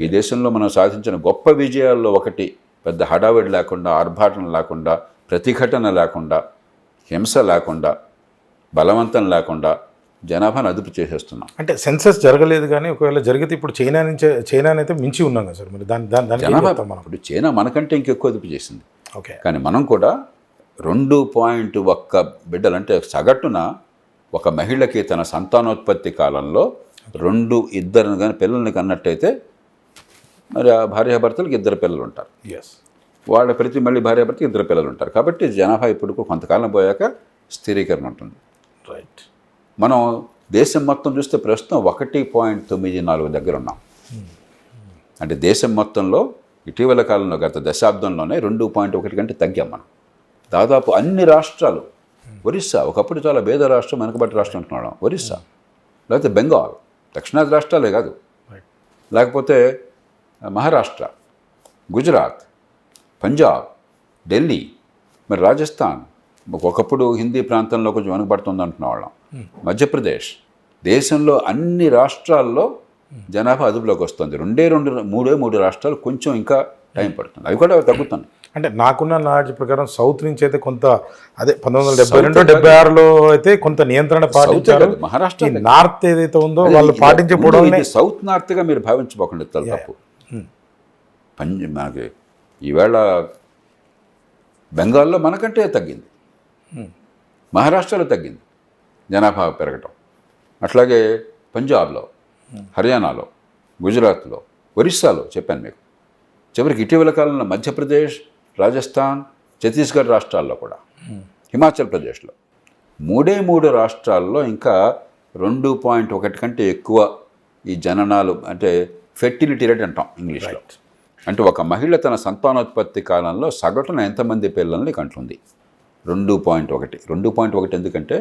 ఈ దేశంలో మనం సాధించిన గొప్ప విజయాల్లో ఒకటి, పెద్ద హడావిడి లేకుండా, ఆర్భాటం లేకుండా, ప్రతిఘటన లేకుండా, హింస లేకుండా, బలవంతం లేకుండా జనాభాను అదుపు చేసేస్తున్నాం. అంటే సెన్సస్ జరగలేదు, కానీ ఒకవేళ జరిగితే ఇప్పుడు చైనా అయితే మించి ఉన్నాం కదా సార్. మరి దానికి జనాభా ఇప్పుడు చైనా మనకంటే ఇంకెక్కువ అదుపు చేసింది. ఓకే. కానీ మనం కూడా 2.1 బిడ్డలు, అంటే సగటున ఒక మహిళకి తన సంతానోత్పత్తి కాలంలో 2 కానీ పిల్లల్ని కన్నట్టయితే మరి ఆ భార్యాభర్తలకు 2 పిల్లలు ఉంటారు. ఎస్. వాళ్ళ ప్రతి మళ్ళీ భార్యాభర్తకి 2 పిల్లలు ఉంటారు. కాబట్టి జనాభా ఇప్పుడు కొంతకాలం పోయాక స్థిరీకరణ ఉంటుంది. రైట్. మనం దేశం మొత్తం చూస్తే ప్రస్తుతం 1.94 దగ్గర ఉన్నాం. అంటే దేశం మొత్తంలో ఇటీవల కాలంలో గత దశాబ్దంలోనే 2.1 కంటే తగ్గాం మనం. దాదాపు అన్ని రాష్ట్రాలు, ఒరిస్సా ఒకప్పుడు చాలా పేద రాష్ట్రం, వెనకబడి రాష్ట్రం అంటున్నాం, ఒరిస్సా, లేకపోతే బెంగాల్, దక్షిణాది రాష్ట్రాలే కాదు, లేకపోతే మహారాష్ట్ర, గుజరాత్, పంజాబ్, ఢిల్లీ, మరి రాజస్థాన్, ఒకప్పుడు హిందీ ప్రాంతంలో కొంచెం వెనుకబడుతుంది అంటున్న వాళ్ళం, మధ్యప్రదేశ్, దేశంలో అన్ని రాష్ట్రాల్లో జనాభా అదుపులోకి వస్తుంది. 3 రాష్ట్రాలు కొంచెం ఇంకా టైం పడుతుంది, అవి కూడా తగ్గుతున్నాయి. అంటే నాకున్న నాలెడ్జ్ ప్రకారం సౌత్ నుంచి అయితే కొంత, అదే 1972-76లో అయితే కొంత నియంత్రణ పాటించారు. మహారాష్ట్ర, నార్త్ ఏదైతే ఉందో వాళ్ళు పాటించకపోవడం, సౌత్ నార్త్గా మీరు భావించబోకండి, తప్పు. మనకి ఈవేళ బెంగాల్లో మనకంటే తగ్గింది, మహారాష్ట్రలో తగ్గింది జనాభా పెరగటం, అట్లాగే పంజాబ్లో, హర్యానాలో, గుజరాత్లో, ఒరిస్సాలో చెప్పాను మీకు. చివరికి ఇటీవల కాలంలో మధ్యప్రదేశ్, రాజస్థాన్, ఛత్తీస్గఢ్ రాష్ట్రాల్లో కూడా, హిమాచల్ ప్రదేశ్లో 3 రాష్ట్రాల్లో ఇంకా 2.1 కంటే ఎక్కువ ఈ జననాలు, అంటే ఫెర్టిలిటీ రేట్ అంటాం ఇంగ్లీష్లో. అంటే ఒక మహిళ తన సంతానోత్పత్తి కాలంలో సగటున ఎంతమంది పిల్లల్ని కంటుంది? 2.1 ఎందుకంటే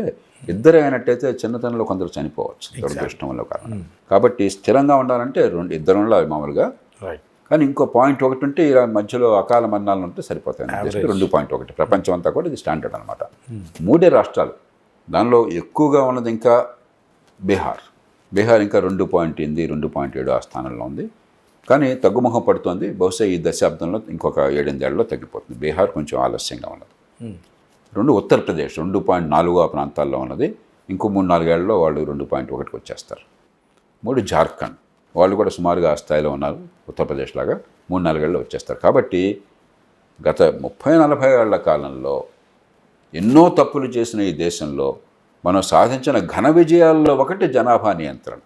2 అయినట్టయితే చిన్నతనంలో కొందరు చనిపోవచ్చు దురదృష్టం వల్ల కారణం. కాబట్టి స్థిరంగా ఉండాలంటే 2 ఉండాలి మామూలుగా. కానీ ఇంకో 0.1 ఉంటే ఇలా మధ్యలో అకాల మరణాలు ఉంటే సరిపోతాయి. 2.1 ప్రపంచం అంతా కూడా ఇది స్టాండర్డ్ అనమాట. 3 రాష్ట్రాలు, దానిలో ఎక్కువగా ఉన్నది ఇంకా బీహార్ ఇంకా 2.8, 2.7 ఆ స్థానంలో ఉంది. కానీ తగ్గుముఖం పడుతుంది. బహుశా ఈ దశాబ్దంలో ఇంకొక 7-8 ఏళ్ళలో తగ్గిపోతుంది. బీహార్ కొంచెం ఆలస్యంగా ఉన్నది. 2 ఉత్తరప్రదేశ్ 2.4 ఆ ప్రాంతాల్లో ఉన్నది. ఇంకో 3-4 ఏళ్ళలో వాళ్ళు 2.1కి వచ్చేస్తారు. 3 జార్ఖండ్, వాళ్ళు కూడా సుమారుగా ఆ స్థాయిలో ఉన్నారు, ఉత్తరప్రదేశ్ లాగా 3-4 ఏళ్ళలో వచ్చేస్తారు. కాబట్టి గత 30-40 ఏళ్ల కాలంలో ఎన్నో తప్పులు చేసిన ఈ దేశంలో మనం సాధించిన ఘన విజయాల్లో ఒకటి జనాభా నియంత్రణ.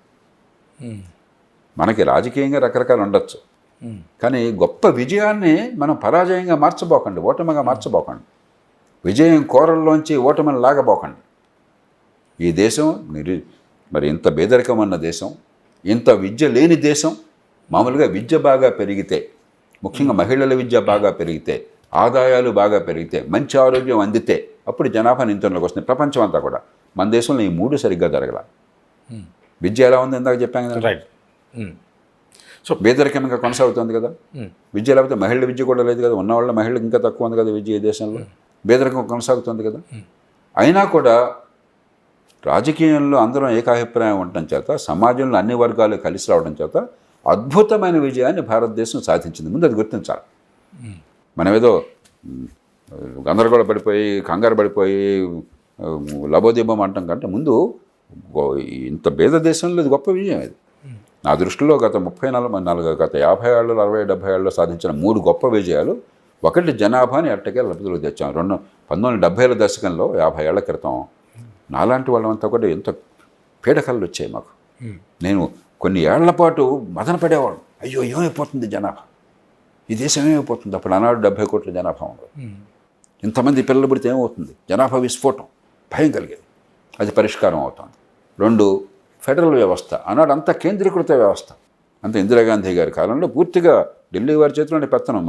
మనకి రాజకీయంగా రకరకాలు ఉండొచ్చు, కానీ గొప్ప విజయాన్ని మనం పరాజయంగా మార్చబోకండి, ఓటమిగా మార్చబోకండి. విజయం కోరల్లోంచి ఓటమిని లాగబోకండి. ఈ దేశం మరి ఇంత పేదరికం ఉన్న దేశం, ఇంత విద్య లేని దేశం. మామూలుగా విద్య బాగా పెరిగితే, ముఖ్యంగా మహిళల విద్య బాగా పెరిగితే, ఆదాయాలు బాగా పెరిగితే, మంచి ఆరోగ్యం అందితే అప్పుడు జనాభా నియంత్రణలోకి వస్తుంది. ప్రపంచం అంతా కూడా. మన దేశంలో ఈ 3 సరిగ్గా జరగల. విద్య ఎలా ఉంది ఇందాక చెప్పాను కదా, రైట్. సో పేదరికంగా కొనసాగుతుంది కదా. విద్య లేకపోతే మహిళల విద్య కూడా లేదు కదా. ఉన్నవాళ్ళ మహిళలకు ఇంకా తక్కువ ఉంది కదా విద్య ఈ దేశంలో. పేదరికం కొనసాగుతుంది కదా. అయినా కూడా రాజకీయంలో అందరం ఏకాభిప్రాయం ఉండటం చేత, సమాజంలో అన్ని వర్గాలు కలిసి రావడం చేత అద్భుతమైన విజయాన్ని భారతదేశం సాధించింది. ముందు అది గుర్తించాలి. మనమేదో గందరగోళ పడిపోయి, కంగారు పడిపోయి, లబోదీపం అంటాం కంటే ముందు ఇంత పేద దేశంలో ఇది గొప్ప విజయం. ఇది నా దృష్టిలో గత 30-40 గత 50 ఏళ్ళు, 60-70 ఏళ్ళలో సాధించిన 3 గొప్ప విజయాలు. ఒకటి, జనాభాని అట్టకే లబ్ధిలోకి తెచ్చాం. 1970ల దశకంలో 50 ఏళ్ల క్రితం నాలాంటి వాళ్ళంతా కూడా ఎంత పీడకలు వచ్చాయి మాకు. నేను కొన్ని ఏళ్ల పాటు మదన పడేవాడు, అయ్యో ఏమైపోతుంది జనాభా, ఈ దేశం ఏమైపోతుంది. అప్పుడు ఆనాడు 70 కోట్ల జనాభా ఉండదు. ఇంతమంది పిల్లలు పుడితే ఏమవుతుంది, జనాభా విస్ఫోటం, భయం కలిగేది. అది పరిష్కారం అవుతుంది. 2, ఫెడరల్ వ్యవస్థ. ఆనాడు అంతా కేంద్రీకృత వ్యవస్థ. అంత ఇందిరాగాంధీ గారి కాలంలో పూర్తిగా ఢిల్లీ వారి చేతిలోని పెత్తనం.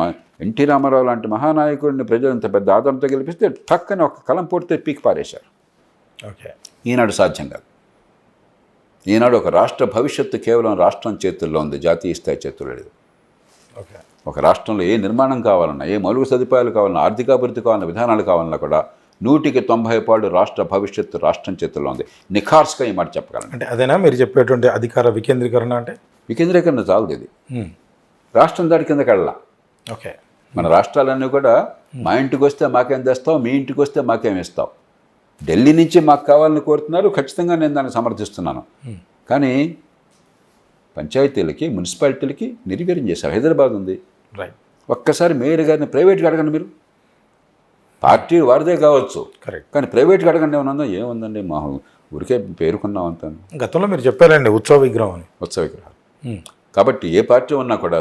ఎన్టీ రామారావు లాంటి మహానాయకుడిని ప్రజలు ఇంత పెద్ద ఆదరణతో గెలిపిస్తే టక్కని ఒక కలం పూర్తి పీకి పారేశారు. ఓకే. ఈనాడు సాధ్యం కాదు. ఈనాడు ఒక రాష్ట్ర భవిష్యత్తు కేవలం రాష్ట్రం చేతుల్లో ఉంది, జాతీయ స్థాయి చేతుల్లో లేదు. ఓకే. ఒక రాష్ట్రంలో ఏ నిర్మాణం కావాలన్నా, ఏ మౌలిక సదుపాయాలు కావాలన్నా, ఆర్థికాభివృద్ధి కావాలన్నా, విధానాలు కావాలన్నా కూడా 100% రాష్ట్ర భవిష్యత్తు రాష్ట్రం చేతుల్లో ఉంది. నిఖార్స్గా ఈ మాట చెప్పగలను. అంటే అదేనా మీరు చెప్పేటువంటి అధికార వికేంద్రీకరణ అంటే? వికేంద్రీకరణ చాలదు ఇది. రాష్ట్రం దాటి కిందకి వెళ్ళాల. ఓకే. మన రాష్ట్రాలన్నీ కూడా మా ఇంటికి వస్తే మాకేం తెస్తావు, మీ ఇంటికి వస్తే మాకేం ఇస్తావు, ఢిల్లీ నుంచి మాకు కావాలని కోరుతున్నారు. ఖచ్చితంగా నేను దాన్ని సమర్థిస్తున్నాను. కానీ పంచాయతీలకి, మున్సిపాలిటీలకి నిర్వీర్యం చేశారు. హైదరాబాద్ ఉంది. రైట్. ఒక్కసారి మేయర్ గారిని ప్రైవేట్గా అడగండి. మీరు పార్టీ వారిదే కావచ్చు, కరెక్ట్, కానీ ప్రైవేట్గా అడగండి. ఏముందండి మా ఊరికే పేరుకున్నాం అంత. గతంలో మీరు చెప్పారండి ఉత్సవ విగ్రహం అని. ఉత్సవ విగ్రహాలు. కాబట్టి ఏ పార్టీ ఉన్నా కూడా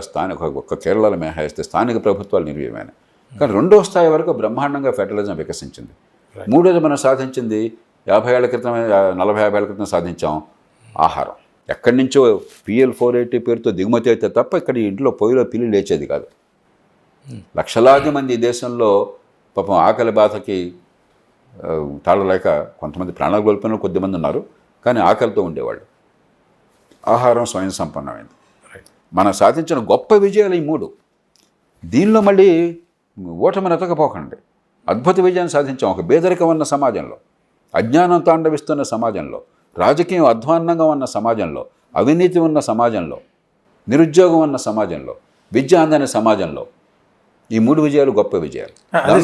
ఒక్క కేరళలో మినహాయిస్తే స్థానిక ప్రభుత్వాలు నిర్వీర్యమైన. కానీ రెండో స్థాయి వరకు బ్రహ్మాండంగా ఫెడరలిజం వికసించింది. మూడోది మనం సాధించింది 50 ఏళ్ల క్రితం, 40-50 ఏళ్ల క్రితం సాధించాం ఆహారం. ఎక్కడి నుంచో PL 480 పేరుతో దిగుమతి అయితే తప్ప ఇక్కడ ఇంట్లో పొయ్యిలో పిల్లి లేచేది కాదు. లక్షలాది మంది ఈ దేశంలో పాపం ఆకలి బాధకి తాళలేక కొంతమంది ప్రాణాలు కోల్పోయిన కొద్దిమంది ఉన్నారు, కానీ ఆకలితో ఉండేవాళ్ళు. ఆహారం స్వయం సంపన్నమైంది. మనం సాధించిన గొప్ప విజయాలు ఈ 3. దీనిలో మళ్ళీ ఓటమిని ఎతకపోకండి. అద్భుత విజయాన్ని సాధించాం. ఒక పేదరికం ఉన్న సమాజంలో, అజ్ఞానం తాండవిస్తున్న సమాజంలో, రాజకీయం అధ్వాన్నంగా ఉన్న సమాజంలో, అవినీతి ఉన్న సమాజంలో, నిరుద్యోగం ఉన్న సమాజంలో, విద్య అందని సమాజంలో ఈ 3 విజయాలు గొప్ప విజయాలు.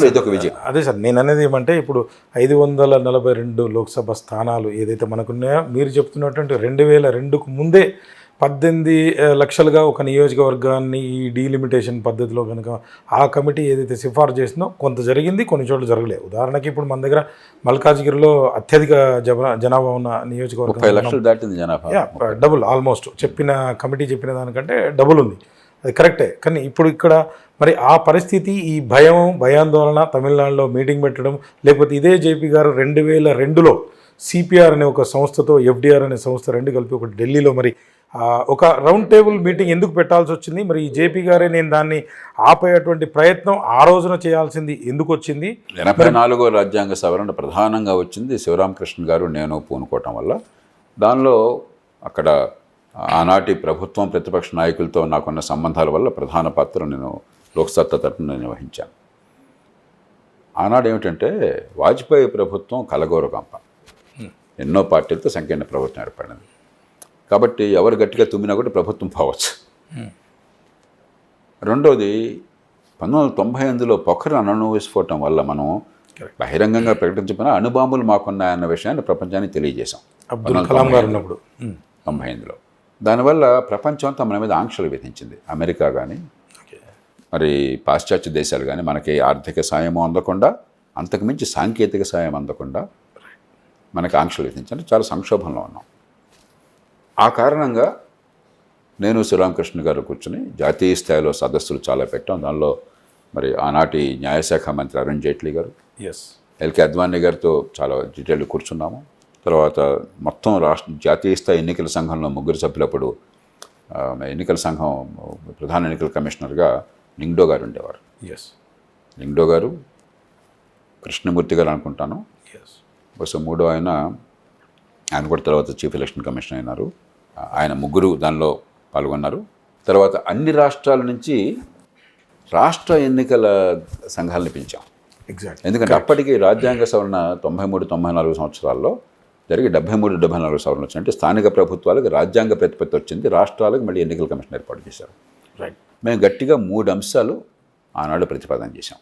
ఇదొక విజయం. అదే సార్ నేను అనేది ఏమంటే, ఇప్పుడు 542 లోక్సభ స్థానాలు ఏదైతే మనకున్నాయో, మీరు చెప్తున్నటువంటి 2002కు ముందే 18 లక్షలుగా ఒక నియోజకవర్గాన్ని ఈ డీలిమిటేషన్ పద్ధతిలో కనుక ఆ కమిటీ ఏదైతే సిఫార్సు చేసిందో కొంత జరిగింది, కొన్ని చోట్ల జరగలేదు. ఉదాహరణకి ఇప్పుడు మన దగ్గర మల్కాజ్గిరిలో అత్యధిక జనాభా ఉన్న నియోజకవర్గం 30 లక్షలు దాటింది జనాభా. డబుల్, ఆల్మోస్ట్ చెప్పిన కమిటీ చెప్పిన దానికంటే డబుల్ ఉంది. అది కరెక్టే. కానీ ఇప్పుడు ఇక్కడ మరి ఆ పరిస్థితి, ఈ భయాందోళన, తమిళనాడులో మీటింగ్ పెట్టడం, లేకపోతే ఇదే జేపీ గారు 2002లో సిపిఆర్ అనే ఒక సంస్థతో FDR అనే సంస్థ 2 కలిపి ఒకటి ఢిల్లీలో మరి ఒక రౌండ్ టేబుల్ మీటింగ్ ఎందుకు పెట్టాల్సి వచ్చింది? మరి ఈ జేపీ గారే నేను దాన్ని ఆపేటువంటి ప్రయత్నం ఆ రోజున చేయాల్సింది ఎందుకు వచ్చింది? 84వ రాజ్యాంగ సవరణ ప్రధానంగా వచ్చింది శివరామకృష్ణ గారు నేను పూనుకోవటం వల్ల. దానిలో అక్కడ ఆనాటి ప్రభుత్వం, ప్రతిపక్ష నాయకులతో నాకున్న సంబంధాల వల్ల ప్రధాన పాత్ర నేను లోక్సత్తా తరపున నిర్వహించాను. ఆనాడు ఏమిటంటే వాజ్పేయి ప్రభుత్వం కలగోరగంప, ఎన్నో పార్టీలతో సంకీర్ణ ప్రభుత్వం ఏర్పడింది. కాబట్టి ఎవరు గట్టిగా తుమ్మినా కూడా ప్రభుత్వం పోవచ్చు. రెండోది 1998లో పొఖరాన్ అణు విస్ఫోటం వల్ల మనం బహిరంగంగా ప్రకటించకపోయినా అణుబాంబులు మాకున్నాయన్న విషయాన్ని ప్రపంచానికి తెలియజేశాం. అబ్దుల్ కలాం గారు ఉన్నప్పుడు 98లో. దానివల్ల ప్రపంచం అంతా మన మీద ఆంక్షలు విధించింది. అమెరికా కానీ, మరి పాశ్చాత్య దేశాలు కానీ మనకి ఆర్థిక సాయం అందకుండా, అంతకుమించి సాంకేతిక సాయం అందకుండా మనకి ఆంక్షలు విధించాలి. చాలా సంక్షోభంలో ఉన్నాం. ఆ కారణంగా నేను శ్రీరామకృష్ణ గారు కూర్చుని జాతీయ స్థాయిలో సదస్సులు చాలా పెట్టాం. దానిలో మరి ఆనాటి న్యాయశాఖ మంత్రి అరుణ్ జైట్లీ గారు, LK అద్వానీ గారితో చాలా డీటెయిల్ కూర్చున్నాము. తర్వాత మొత్తం జాతీయ స్థాయి ఎన్నికల సంఘంలో 3 సభ్యులప్పుడు ఎన్నికల సంఘం ప్రధాన ఎన్నికల కమిషనర్గా లింగ్డో గారు ఉండేవారు. లింగ్డో గారు, కృష్ణమూర్తి గారు అనుకుంటాను, బహుశా 3వ ఆయన కూడా తర్వాత చీఫ్ ఎలక్షన్ కమిషనర్ అయినారు. ఆయన 3 దానిలో పాల్గొన్నారు. తర్వాత అన్ని రాష్ట్రాల నుంచి రాష్ట్ర ఎన్నికల సంఘాలను పిలిచాం. ఎందుకంటే అప్పటికి రాజ్యాంగ సవరణ 93-94 సంవత్సరాల్లో జరిగి 73-74 సవరణ వచ్చింది. అంటే స్థానిక ప్రభుత్వాలకు రాజ్యాంగ ప్రతిపత్తి వచ్చింది, రాష్ట్రాలకు మళ్ళీ ఎన్నికల కమిషన్ ఏర్పాటు చేశారు. మేము గట్టిగా 3 అంశాలు ఆనాడు ప్రతిపాదన చేశాం.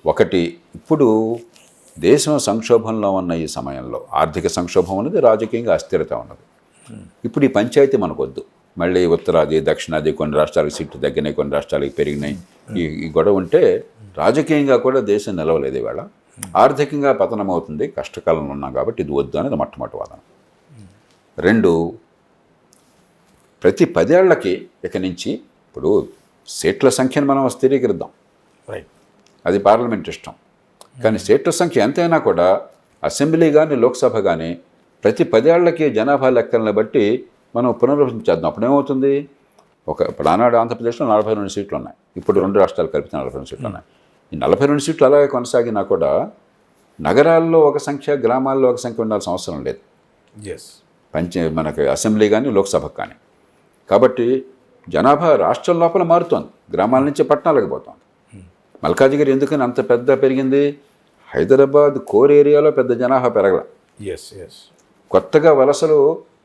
ఒకటి, ఇప్పుడు దేశం సంక్షోభంలో ఉన్న ఈ సమయంలో ఆర్థిక సంక్షోభం ఉన్నది, రాజకీయంగా అస్థిరత ఉన్నది. ఇప్పుడు ఈ పంచాయతీ మనకొద్దు. మళ్ళీ ఉత్తరాది, దక్షిణాది కొన్ని రాష్ట్రాలకు సీట్లు తగ్గినాయి, కొన్ని రాష్ట్రాలకు పెరిగినాయి. ఈ గొడవ ఉంటే రాజకీయంగా కూడా దేశం నిలవలేదు. ఇవాళ ఆర్థికంగా పతనం అవుతుంది, కష్టకాలంలో ఉన్నాం కాబట్టి ఇది వద్దు అనేది మొట్టమొదటి వాదన. 2, ప్రతి 10 ఏళ్లకి ఇక నుంచి ఇప్పుడు సీట్ల సంఖ్యను మనం స్థిరీకరిద్దాం, అది పార్లమెంట్ ఇష్టం. కానీ సీట్ల సంఖ్య ఎంతైనా కూడా అసెంబ్లీ కానీ లోక్సభ కానీ ప్రతి 10 ఏళ్లకి జనాభా లెక్కలను బట్టి మనం పునర్విమర్శించేద్దాం. అప్పుడేమవుతుంది, ఇప్పుడు ఆనాడు ఆంధ్రప్రదేశ్లో 42 సీట్లు ఉన్నాయి, ఇప్పుడు 2 రాష్ట్రాలు కలిపితే 42 సీట్లు ఉన్నాయి. ఈ 42 సీట్లు అలాగే కొనసాగినా కూడా నగరాల్లో ఒక సంఖ్య, గ్రామాల్లో ఒక సంఖ్య ఉండాల్సిన అవసరం లేదు మనకి అసెంబ్లీ కానీ లోక్సభకు కానీ. కాబట్టి జనాభా రాష్ట్రం లోపల మారుతోంది, గ్రామాల నుంచి పట్టణాలకు పోతోంది. మల్కాజిగిరి ఎందుకని అంత పెద్ద పెరిగింది? హైదరాబాద్ కోర్ ఏరియాలో పెద్ద జనాభా పెరగల. ఎస్ ఎస్ కొత్తగా వలసలు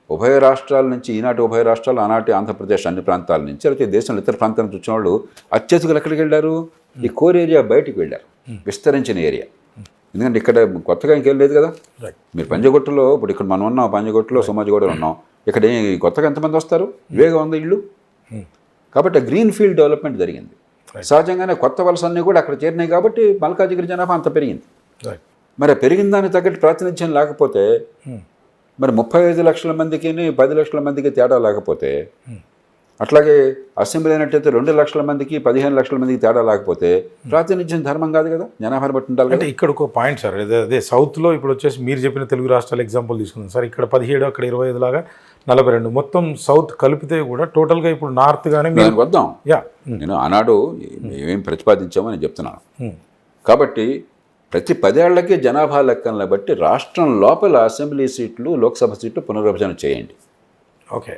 ఉభయ రాష్ట్రాల నుంచి, ఈనాటి ఉభయ రాష్ట్రాలు, ఆనాటి ఆంధ్రప్రదేశ్ అన్ని ప్రాంతాల నుంచి, అయితే దేశంలో ఇతర ప్రాంతాల నుంచి వచ్చిన వాళ్ళు అత్యధికులు ఎక్కడికి వెళ్ళారు? ఈ కోర్ ఏరియా బయటికి వెళ్ళారు, విస్తరించిన ఏరియా. ఎందుకంటే ఇక్కడ కొత్తగా ఇంకేం లేదు కదా. మీరు పంజగుట్టలో, ఇప్పుడు ఇక్కడ మనం ఉన్నాం, పంజగుట్టలో సోమాజిగూడలో ఉన్నాం, ఇక్కడ కొత్తగా ఎంతమంది వస్తారు? వేగం ఉంది ఇళ్ళు. కాబట్టి గ్రీన్ ఫీల్డ్ డెవలప్మెంట్ జరిగింది. సహజంగానే కొత్త వలసలన్నీ కూడా అక్కడ చేరినాయి కాబట్టి మల్కాజిగిరి జనాభా అంత పెరిగింది. మరి పెరిగిన దానికి తగ్గట్టు ప్రాతినిధ్యం లేకపోతే, మరి 35 లక్షల మందికి 10 లక్షల మందికి తేడా లేకపోతే, అట్లాగే అసెంబ్లీ అయినట్టయితే 2 లక్షల మందికి 15 లక్షల మందికి తేడా లేకపోతే ప్రాతినిధ్యం ధర్మం కాదు కదా, జనాభాని బట్టి ఉండాలి. అంటే ఇక్కడ ఒక పాయింట్ సార్, అదే సౌత్లో ఇప్పుడు వచ్చేసి మీరు చెప్పిన తెలుగు రాష్ట్రాలు ఎగ్జాంపుల్ తీసుకుందాం సార్. ఇక్కడ 17, అక్కడ 25 లాగా 42, మొత్తం సౌత్ కలిపితే కూడా టోటల్గా ఇప్పుడు నార్త్ గానే దానికి వద్దాం. నేను ఆనాడు ఏం ప్రతిపాదించామో నేను చెప్తున్నాను. కాబట్టి ప్రతి 10 ఏళ్లకి జనాభా లెక్కలను బట్టి రాష్ట్రం లోపల అసెంబ్లీ సీట్లు, లోక్సభ సీట్లు పునర్విభజన చేయండి. ఓకే.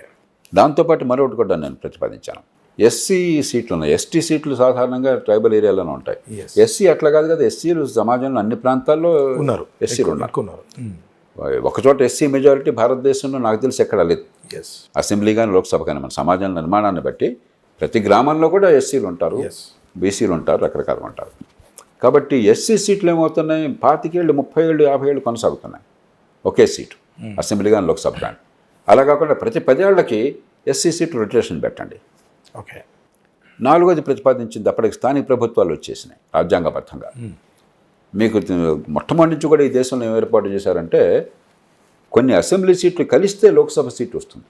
దాంతోపాటు మరొకటి కూడా నేను ప్రతిపాదించాను. ఎస్సీ సీట్లు ఉన్నాయి. ఎస్టీ సీట్లు సాధారణంగా ట్రైబల్ ఏరియాలోనే ఉంటాయి. ఎస్సీ అట్లా కాదు కదా, ఎస్సీలు సమాజంలో అన్ని ప్రాంతాల్లో ఉన్నారు, ఎస్సీలు ఉన్నారు. ఒకచోట ఎస్సీ మెజారిటీ భారతదేశంలో నాకు తెలిసి ఎక్కడ లేదు. అసెంబ్లీ కానీ లోక్సభ కానీ మన సమాజం నిర్మాణాన్ని బట్టి ప్రతి గ్రామంలో కూడా ఎస్సీలు ఉంటారు, బీసీలు ఉంటారు, రకరకాలు ఉంటారు. కాబట్టి ఎస్సీ సీట్లు ఏమవుతున్నాయి? 25 ఏళ్ళు, 30 ఏళ్ళు, 50 ఏళ్ళు కొనసాగుతున్నాయి ఒకే సీటు, అసెంబ్లీ కానీ లోక్సభ కానీ. అలా కాకుండా ప్రతి 10 ఏళ్లకి ఎస్సీ సీట్లు రొటేషన్ పెట్టండి. ఓకే. 4వది ప్రతిపాదించింది, అప్పటికి స్థానిక ప్రభుత్వాలు వచ్చేసినాయి రాజ్యాంగబద్ధంగా. మీకు మొట్టమొదటి నుంచి కూడా ఈ దేశంలో ఏం ఏర్పాటు చేశారంటే, కొన్ని అసెంబ్లీ సీట్లు కలిస్తే లోక్సభ సీటు వస్తుంది,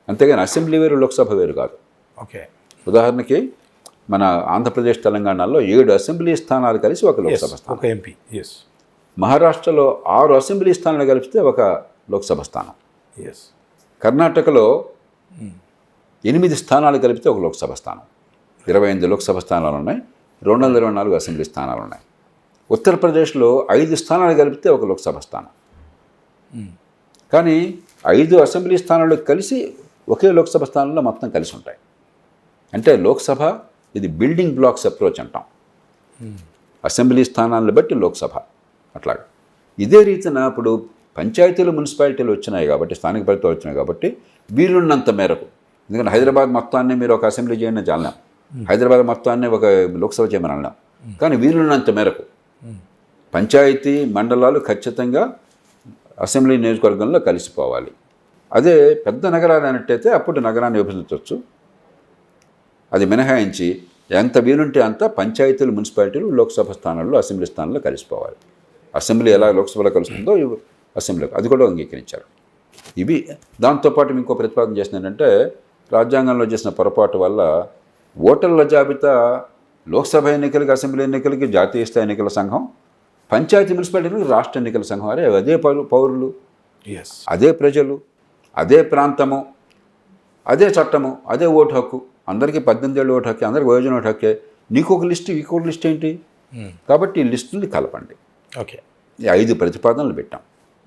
అంతేగాని అసెంబ్లీ వేరు లోక్సభ వేరు కాదు. ఓకే. ఉదాహరణకి మన ఆంధ్రప్రదేశ్, తెలంగాణలో 7 అసెంబ్లీ స్థానాలు కలిసి ఒక లోక్సభ స్థానం. ఒక ఎంపీ. మహారాష్ట్రలో 6 అసెంబ్లీ స్థానాలు కలిపితే ఒక లోక్సభ స్థానం. కర్ణాటకలో 8 స్థానాలు కలిపితే ఒక లోక్సభ స్థానం. 25 లోక్సభ స్థానాలు ఉన్నాయి, 224 అసెంబ్లీ స్థానాలు ఉన్నాయి. ఉత్తరప్రదేశ్లో 5 స్థానాలు కలిపితే ఒక లోక్సభ స్థానం. కానీ 5 అసెంబ్లీ స్థానాలు కలిసి ఒకే లోక్సభ స్థానంలో మొత్తం కలిసి ఉంటాయి. అంటే లోక్సభ ఇది బిల్డింగ్ బ్లాక్స్ అప్రోచ్ అంటాం. అసెంబ్లీ స్థానాలను బట్టి లోక్సభ అట్లాగా. ఇదే రీతిన ఇప్పుడు పంచాయతీలు, మున్సిపాలిటీలు వచ్చినాయి కాబట్టి, స్థానిక ప్రభుత్వాలు వచ్చినాయి కాబట్టి వీలున్నంత మేరకు, ఎందుకంటే హైదరాబాద్ మొత్తాన్ని మీరు ఒక అసెంబ్లీ చేయని చాలలేం, హైదరాబాద్ మొత్తాన్ని ఒక లోక్సభ చేయమని అనలేం. కానీ వీలున్నంత మేరకు పంచాయతీ మండలాలు ఖచ్చితంగా అసెంబ్లీ నియోజకవర్గంలో కలిసిపోవాలి. అదే పెద్ద నగరాలు అన్నట్టయితే అప్పుడు నగరాన్ని విభజించవచ్చు. అది మినహాయించి ఎంత వీలుంటే అంత పంచాయతీలు, మున్సిపాలిటీలు లోక్సభ స్థానాల్లో, అసెంబ్లీ స్థానాల్లో కలిసిపోవాలి. అసెంబ్లీ ఎలా లోక్సభలో కలుస్తుందో అసెంబ్లీలో అది కూడా అంగీకరించారు. ఇవి దాంతోపాటు ఇంకో ప్రతిపాదన చేసింది ఏంటంటే, రాజ్యాంగంలో చేసిన పొరపాటు వల్ల ఓటర్ల జాబితా లోక్సభ ఎన్నికలకి, అసెంబ్లీ ఎన్నికలకి జాతీయ స్థాయి ఎన్నికల సంఘం, పంచాయతీ మున్సిపాలిటీలకు రాష్ట్ర ఎన్నికల సంఘం. అదే పౌరులు, అదే ప్రజలు, అదే ప్రాంతము, అదే చట్టము, అదే ఓటు హక్కు. అందరికీ 18 ఏళ్ళు ఓటు హక్కే, అందరికీ వయోజన ఓటు హక్కే. నీకు ఒక లిస్టు, ఇంకొక లిస్ట్ ఏంటి? కాబట్టి ఈ లిస్టుని కలపండి. ఓకే. ఈ 5 ప్రతిపాదనలు పెట్టాం.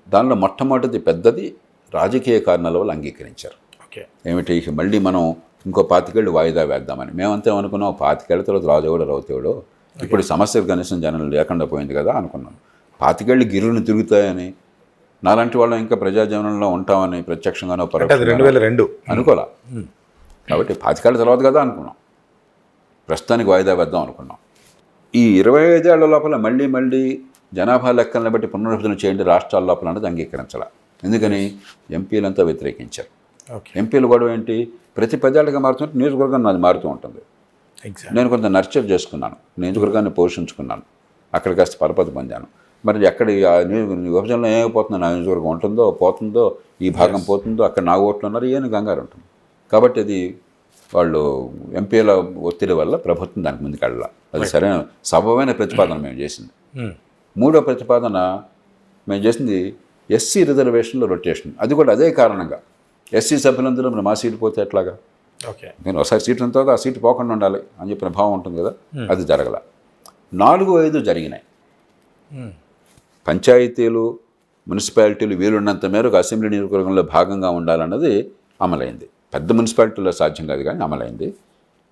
దానిలో మొట్టమొదటిది పెద్దది రాజకీయ కారణాల వల్ల అంగీకరించారు. ఓకే. ఏమిటి? మళ్ళీ మనం ఇంకో 25 ఏళ్ళు వాయిదా వేద్దామని. మేమంతా అనుకున్నాం 25 ఏళ్ళ తర్వాత రాజుగూడ రౌతేవుడు, ఇప్పుడు సమస్యలు కనీసం జనం లేకుండా పోయింది కదా అనుకున్నాం. 25 ఏళ్ళు గిర్రును తిరుగుతాయని, నాలాంటి వాళ్ళం ఇంకా ప్రజాజీవనంలో ఉంటామని ప్రత్యక్షంగానో పరోక్షంగానో 2002 అనుకోలే. కాబట్టి 25 ఏళ్ళ తర్వాత కదా అనుకున్నాం, ప్రస్తుతానికి వాయిదా వేద్దాం అనుకున్నాం. ఈ 25 ఏళ్ల లోపల మళ్ళీ జనాభా లెక్కలను బట్టి పునర్విభజన చేయండి రాష్ట్రాల లోపల అనేది అంగీకరించాల. ఎందుకని? ఎంపీలంతా వ్యతిరేకించారు. ఎంపీలు గొడవ ఏంటి? ప్రతి 10 ఏళ్ళగా మారుతుంటే నియోజకవర్గం నాది మారుతూ ఉంటుంది. నేను కొంత నర్చర్ చేసుకున్నాను, నియోజకవర్గాన్ని పోషించుకున్నాను, అక్కడ కాస్త పరపతి పొందాను. మరి ఎక్కడ విభజనలో ఏమైపోతుందో, నా నియోజకవర్గం ఉంటుందో పోతుందో, ఈ భాగం పోతుందో, అక్కడ నా ఓట్లు ఉన్నారు, ఏమి కంగారు ఉంటుంది. కాబట్టి అది వాళ్ళు ఎంపీల ఒత్తిడి వల్ల ప్రభుత్వం దానికి ముందుకు వెళ్ళాలి. అది సరైన సబబైన ప్రతిపాదన మేము చేసింది. 3వ ప్రతిపాదన మేము చేసింది ఎస్సీ రిజర్వేషన్లో రొటేషన్. అది కూడా అదే కారణంగా, ఎస్సీ సభ్యులందరూ మా సీటు పోతే ఎట్లాగా, నేను ఒకసారి సీటు ఉన్న తర్వాత ఆ సీటు పోకుండా ఉండాలి అని చెప్పిన భావం ఉంటుంది కదా, అది జరగల. 4, 5 జరిగినాయి. పంచాయతీలు, మున్సిపాలిటీలు వీలున్నంత మేరకు అసెంబ్లీ నియోజకవర్గంలో భాగంగా ఉండాలన్నది అమలైంది. పెద్ద మున్సిపాలిటీలో సాధ్యం కాదు కానీ అమలైంది.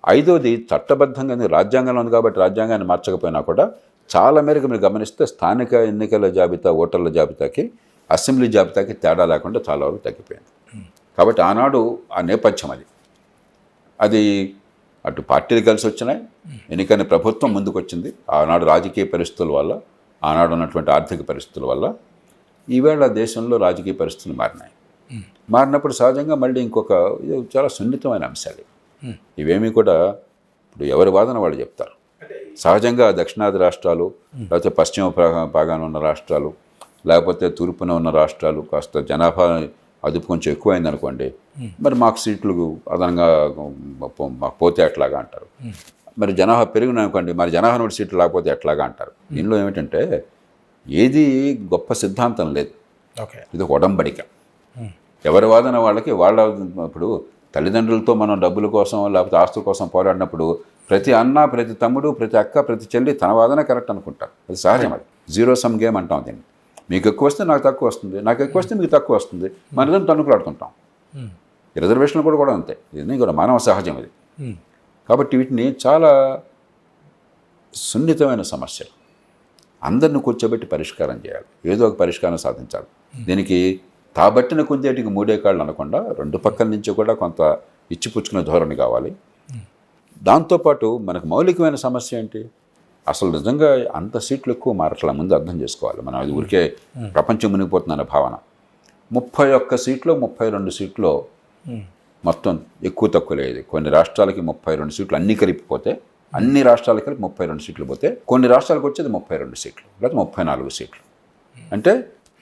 5వది చట్టబద్ధంగా రాజ్యాంగంలో ఉంది కాబట్టి రాజ్యాంగాన్ని మార్చకపోయినా కూడా చాలా మేరకు మీరు గమనిస్తే స్థానిక ఎన్నికల జాబితా, ఓటర్ల జాబితాకి, అసెంబ్లీ జాబితాకి తేడా లేకుండా చాలా వరకు తగ్గిపోయింది. కాబట్టి ఆనాడు ఆ నేపథ్యం అది అటు పార్టీలు కలిసి వచ్చినాయి, ఎన్నికైన ప్రభుత్వం ముందుకు వచ్చింది. ఆనాడు రాజకీయ పరిస్థితుల వల్ల, ఆనాడు ఉన్నటువంటి ఆర్థిక పరిస్థితుల వల్ల ఈవేళ దేశంలో రాజకీయ పరిస్థితులు మారినాయి. మారినప్పుడు సహజంగా మళ్ళీ ఇది చాలా సున్నితమైన అంశాలు. ఇవేమీ కూడా ఇప్పుడు ఎవరి వాదన వాళ్ళు చెప్తారు. సహజంగా దక్షిణాది రాష్ట్రాలు, లేకపోతే పశ్చిమ భాగాన ఉన్న రాష్ట్రాలు, లేకపోతే తూర్పున ఉన్న రాష్ట్రాలు కాస్త జనాభా అదుపు కొంచెం ఎక్కువైంది అనుకోండి, మరి మాకు సీట్లు అదనంగా మాకు పోతే ఎట్లాగా అంటారు. మరి జనాభా పెరిగిన అనుకోండి, మరి జనాభా నోటి సీట్లు లేకపోతే ఎట్లాగా అంటారు. దీనిలో ఏమిటంటే ఏది గొప్ప సిద్ధాంతం లేదు, ఇది ఒక ఒడంబడిక. ఎవరి వాదన వాళ్ళకి ఇప్పుడు తల్లిదండ్రులతో మనం డబ్బుల కోసం లేకపోతే ఆస్తుల కోసం పోరాడినప్పుడు ప్రతి అన్న, ప్రతి తమ్ముడు, ప్రతి అక్క, ప్రతి చెల్లి తన వాదన కరెక్ట్ అనుకుంటారు. అది సహజం. అది జీరో సమ్ గేమ్ అంటాం దీన్ని. మీకు ఎక్కువ వస్తే నాకు తక్కువ వస్తుంది, నాకు ఎక్కువ వస్తే మీకు తక్కువ వస్తుంది, మనతో తన్నుకులాడుతుంటాం. రిజర్వేషన్లు కూడా అంతే. ఇది కూడా మానవ సహజం ఇది. కాబట్టి వీటిని చాలా సున్నితమైన సమస్యలు, అందరిని కూర్చోబెట్టి పరిష్కారం చేయాలి, ఏదో ఒక పరిష్కారం సాధించాలి. దీనికి తాబట్టిన కుందేటికి 3 కాళ్ళు అనకుండా 2 పక్కల నుంచి కూడా కొంత ఇచ్చిపుచ్చుకునే ధోరణి కావాలి. దాంతోపాటు మనకు మౌలికమైన సమస్య ఏంటి, అసలు నిజంగా అంత సీట్లు ఎక్కువ మారట్ల ముందు అర్థం చేసుకోవాలి. మనం అది ఊరికే ప్రపంచం మునిగిపోతుందనే భావన. 31 సీట్లు 32 సీట్లు మొత్తం ఎక్కువ తక్కువ లేదు. కొన్ని రాష్ట్రాలకి 32 సీట్లు అన్నీ కలిపిపోతే, అన్ని రాష్ట్రాలకి కలిపి 32 సీట్లు పోతే, కొన్ని రాష్ట్రాలకు వచ్చేది 32 సీట్లు లేకపోతే 34 సీట్లు, అంటే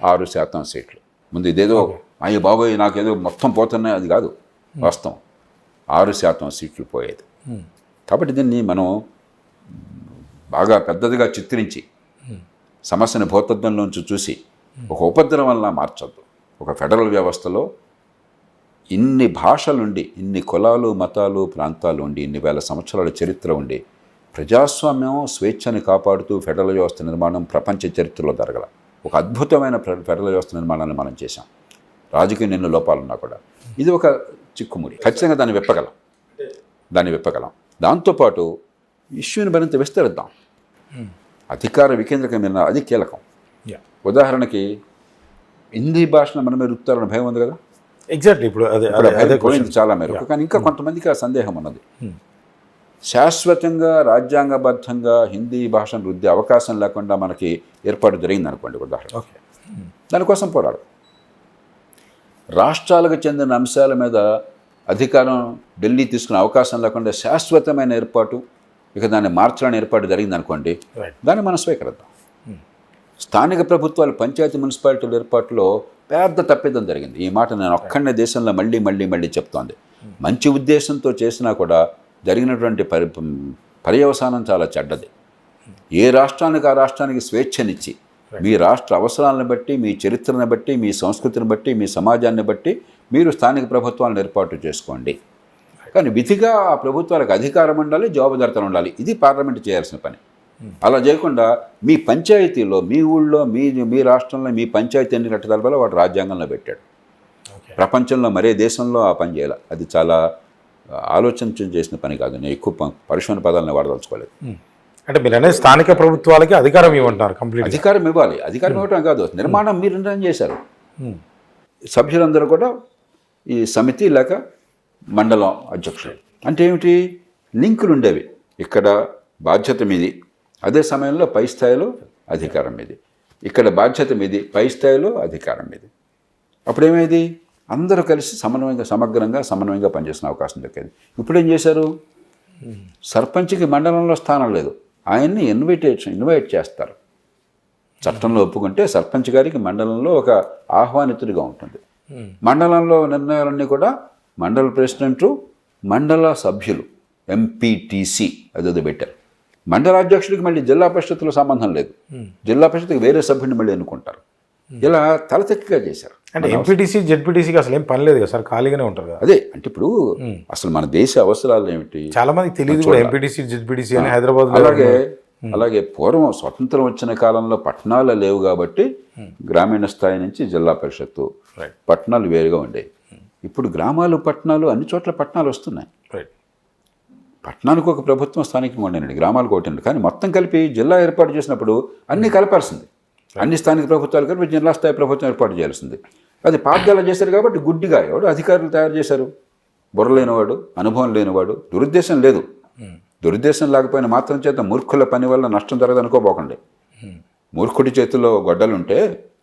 6% సీట్లు. ముందు ఇదేదో అయ్యి బాబోయ్ నాకేదో మొత్తం పోతున్నాయి అది కాదు, వాస్తవం 6% సీట్లు పోయేది. కాబట్టి దీన్ని మనం బాగా పెద్దదిగా చిత్రించి సమస్యను భూతత్వంలోంచి చూసి ఒక ఉపద్రవంలా మార్చొద్దు. ఒక ఫెడరల్ వ్యవస్థలో ఇన్ని భాషలుండి, ఇన్ని కులాలు, మతాలు, ప్రాంతాలు ఉండి, ఇన్ని వేల సంవత్సరాల చరిత్ర ఉండి, ప్రజాస్వామ్యం, స్వేచ్ఛని కాపాడుతూ ఫెడరల్ వ్యవస్థ నిర్మాణం ప్రపంచ చరిత్రలో జరగల ఒక అద్భుతమైన ఫెడరల్ వ్యవస్థ నిర్మాణాన్ని మనం చేశాం. రాజకీయ ఎన్ని లోపాలున్నా కూడా ఇది ఒక చిక్కుముడి. ఖచ్చితంగా దాన్ని విప్పగలం. దాంతోపాటు ఇష్యూని మరింత విస్తరిద్దాం. అధికార వికేంద్రీకరణ అది కీలకం. ఉదాహరణకి హిందీ భాషను మనమే రుపుతారన్న భయం ఉంది కదా. ఎగ్జాక్ట్లీ. ఇప్పుడు అదే పోయింది చాలా మేరకు. కానీ ఇంకా కొంతమందికి ఆ సందేహం ఉన్నది. శాశ్వతంగా రాజ్యాంగబద్ధంగా హిందీ భాషను రుద్దే అవకాశం లేకుండా మనకి ఏర్పాటు జరిగింది అనుకోండి ఉదాహరణ, దానికోసం పోరాడు. రాష్ట్రాలకు చెందిన అంశాల మీద అధికారం ఢిల్లీ తీసుకునే అవకాశం లేకుండా శాశ్వతమైన ఏర్పాటు, ఇక దాన్ని మార్చాలని ఏర్పాటు జరిగింది అనుకోండి, దాన్ని మనం స్వీకరిద్దాం. స్థానిక ప్రభుత్వాలు, పంచాయతీ, మున్సిపాలిటీల ఏర్పాటులో పెద్ద తప్పిదం జరిగింది. ఈ మాట నేను ఒక్కడనే దేశంలో మళ్ళీ చెప్తోంది. మంచి ఉద్దేశంతో చేసినా కూడా జరిగినటువంటి పర్యవసానం చాలా చెడ్డది. ఏ రాష్ట్రానికి ఆ రాష్ట్రానికి స్వేచ్ఛనిచ్చి, మీ రాష్ట్ర అవసరాలను బట్టి, మీ చరిత్రను బట్టి, మీ సంస్కృతిని బట్టి, మీ సమాజాన్ని బట్టి మీరు స్థానిక ప్రభుత్వాలను ఏర్పాటు చేసుకోండి. కానీ విధిగా ఆ ప్రభుత్వాలకు అధికారం ఉండాలి, జవాబుదారితనం ఉండాలి. ఇది పార్లమెంట్ చేయాల్సిన పని. అలా చేయకుండా మీ పంచాయతీలో, మీ ఊళ్ళో, మీ రాష్ట్రంలో మీ పంచాయతీ ఎన్ని కట్టడాల వాడు రాజ్యాంగంలో పెట్టాడు. ప్రపంచంలో మరే దేశంలో ఆ పని చేయాలి. అది చాలా ఆలోచన చేసిన పని కాదు. నేను ఎక్కువ పరిశోధన పదాలను వాడదలుచుకోలేదు. అంటే మీరు అనేది స్థానిక ప్రభుత్వాలకి అధికారం ఇవ్వమంటారు. కంప్లీట్ అధికారం ఇవ్వాలి. అధికారం ఇవ్వటం కాదు, నిర్మాణం మీరు నిర్ణయం చేశారు. సభ్యులందరూ కూడా ఈ సమితి లేక మండలం అధ్యక్షులు. అంటే ఏమిటి, లింకులు ఉండేవి. ఇక్కడ బాధ్యత మీది, అదే సమయంలో పై స్థాయిలో అధికారం మీది. ఇక్కడ బాధ్యత మీది, పై స్థాయిలో అధికారం మీది. అప్పుడేమేది, అందరూ కలిసి సమన్వయంగా పనిచేసిన అవకాశం దక్కేది. ఇప్పుడు ఏం చేశారు, సర్పంచ్కి మండలంలో స్థానం లేదు, ఆయన్ని ఇన్వైట్ చేస్తారు. చట్టంలో ఒప్పుకుంటే సర్పంచ్ గారికి మండలంలో ఒక ఆహ్వానితుడిగా ఉంటుంది. మండలంలో నిర్ణయాలన్నీ కూడా మండల ప్రెసిడెంటు, మండల సభ్యులు, ఎంపీటీసీ అదేదో పెట్టారు. మండలాధ్యక్షుడికి మళ్ళీ జిల్లా పరిషత్తులో సంబంధం లేదు. జిల్లా పరిషత్తుకి వేరే సభ్యుడిని మళ్ళీ ఎన్నుకుంటారు. ఇలా తలతెక్కిగా చేశారు. అంటే ఎంపీటీసీ, జెడ్పీటీసీకి అసలు ఏం పని లేదు కదా సార్, ఖాళీగానే ఉంటారు కదా. అదే అంటే ఇప్పుడు అసలు మన దేశ అవసరాలు ఏమిటి చాలా మందికి తెలియదు. ఎంపీటీసీ, జెడ్పీటీసీ అని హైదరాబాద్. అలాగే పూర్వం స్వతంత్రం వచ్చిన కాలంలో పట్టణాలు లేవు కాబట్టి గ్రామీణ స్థాయి నుంచి జిల్లా పరిషత్తు, పట్టణాలు వేరుగా ఉండేవి. ఇప్పుడు గ్రామాలు పట్టణాలు అన్ని చోట్ల పట్టణాలు వస్తున్నాయి. రైట్. పట్టణానికి ఒక ప్రభుత్వం స్థానికంగా ఉండండి, గ్రామాలకు ఒకటి, కానీ మొత్తం కలిపి జిల్లా ఏర్పాటు చేసినప్పుడు అన్నీ కలపాల్సింది. అన్ని స్థానిక ప్రభుత్వాలు కలిపి జిల్లా స్థాయి ప్రభుత్వం ఏర్పాటు చేయాల్సింది. అది పాఠశాల చేశారు కాబట్టి గుడ్డిగా ఎవడు అధికారులు తయారు చేశారు. బుర్ర లేనివాడు, అనుభవం లేనివాడు, దురుద్దేశం లేదు. దురుద్దేశం లేకపోయినా మాత్రం చేత మూర్ఖుల పని వల్ల నష్టం జరగదనుకోబోకండి. మూర్ఖుడి చేతుల్లో గొడ్డలుంటే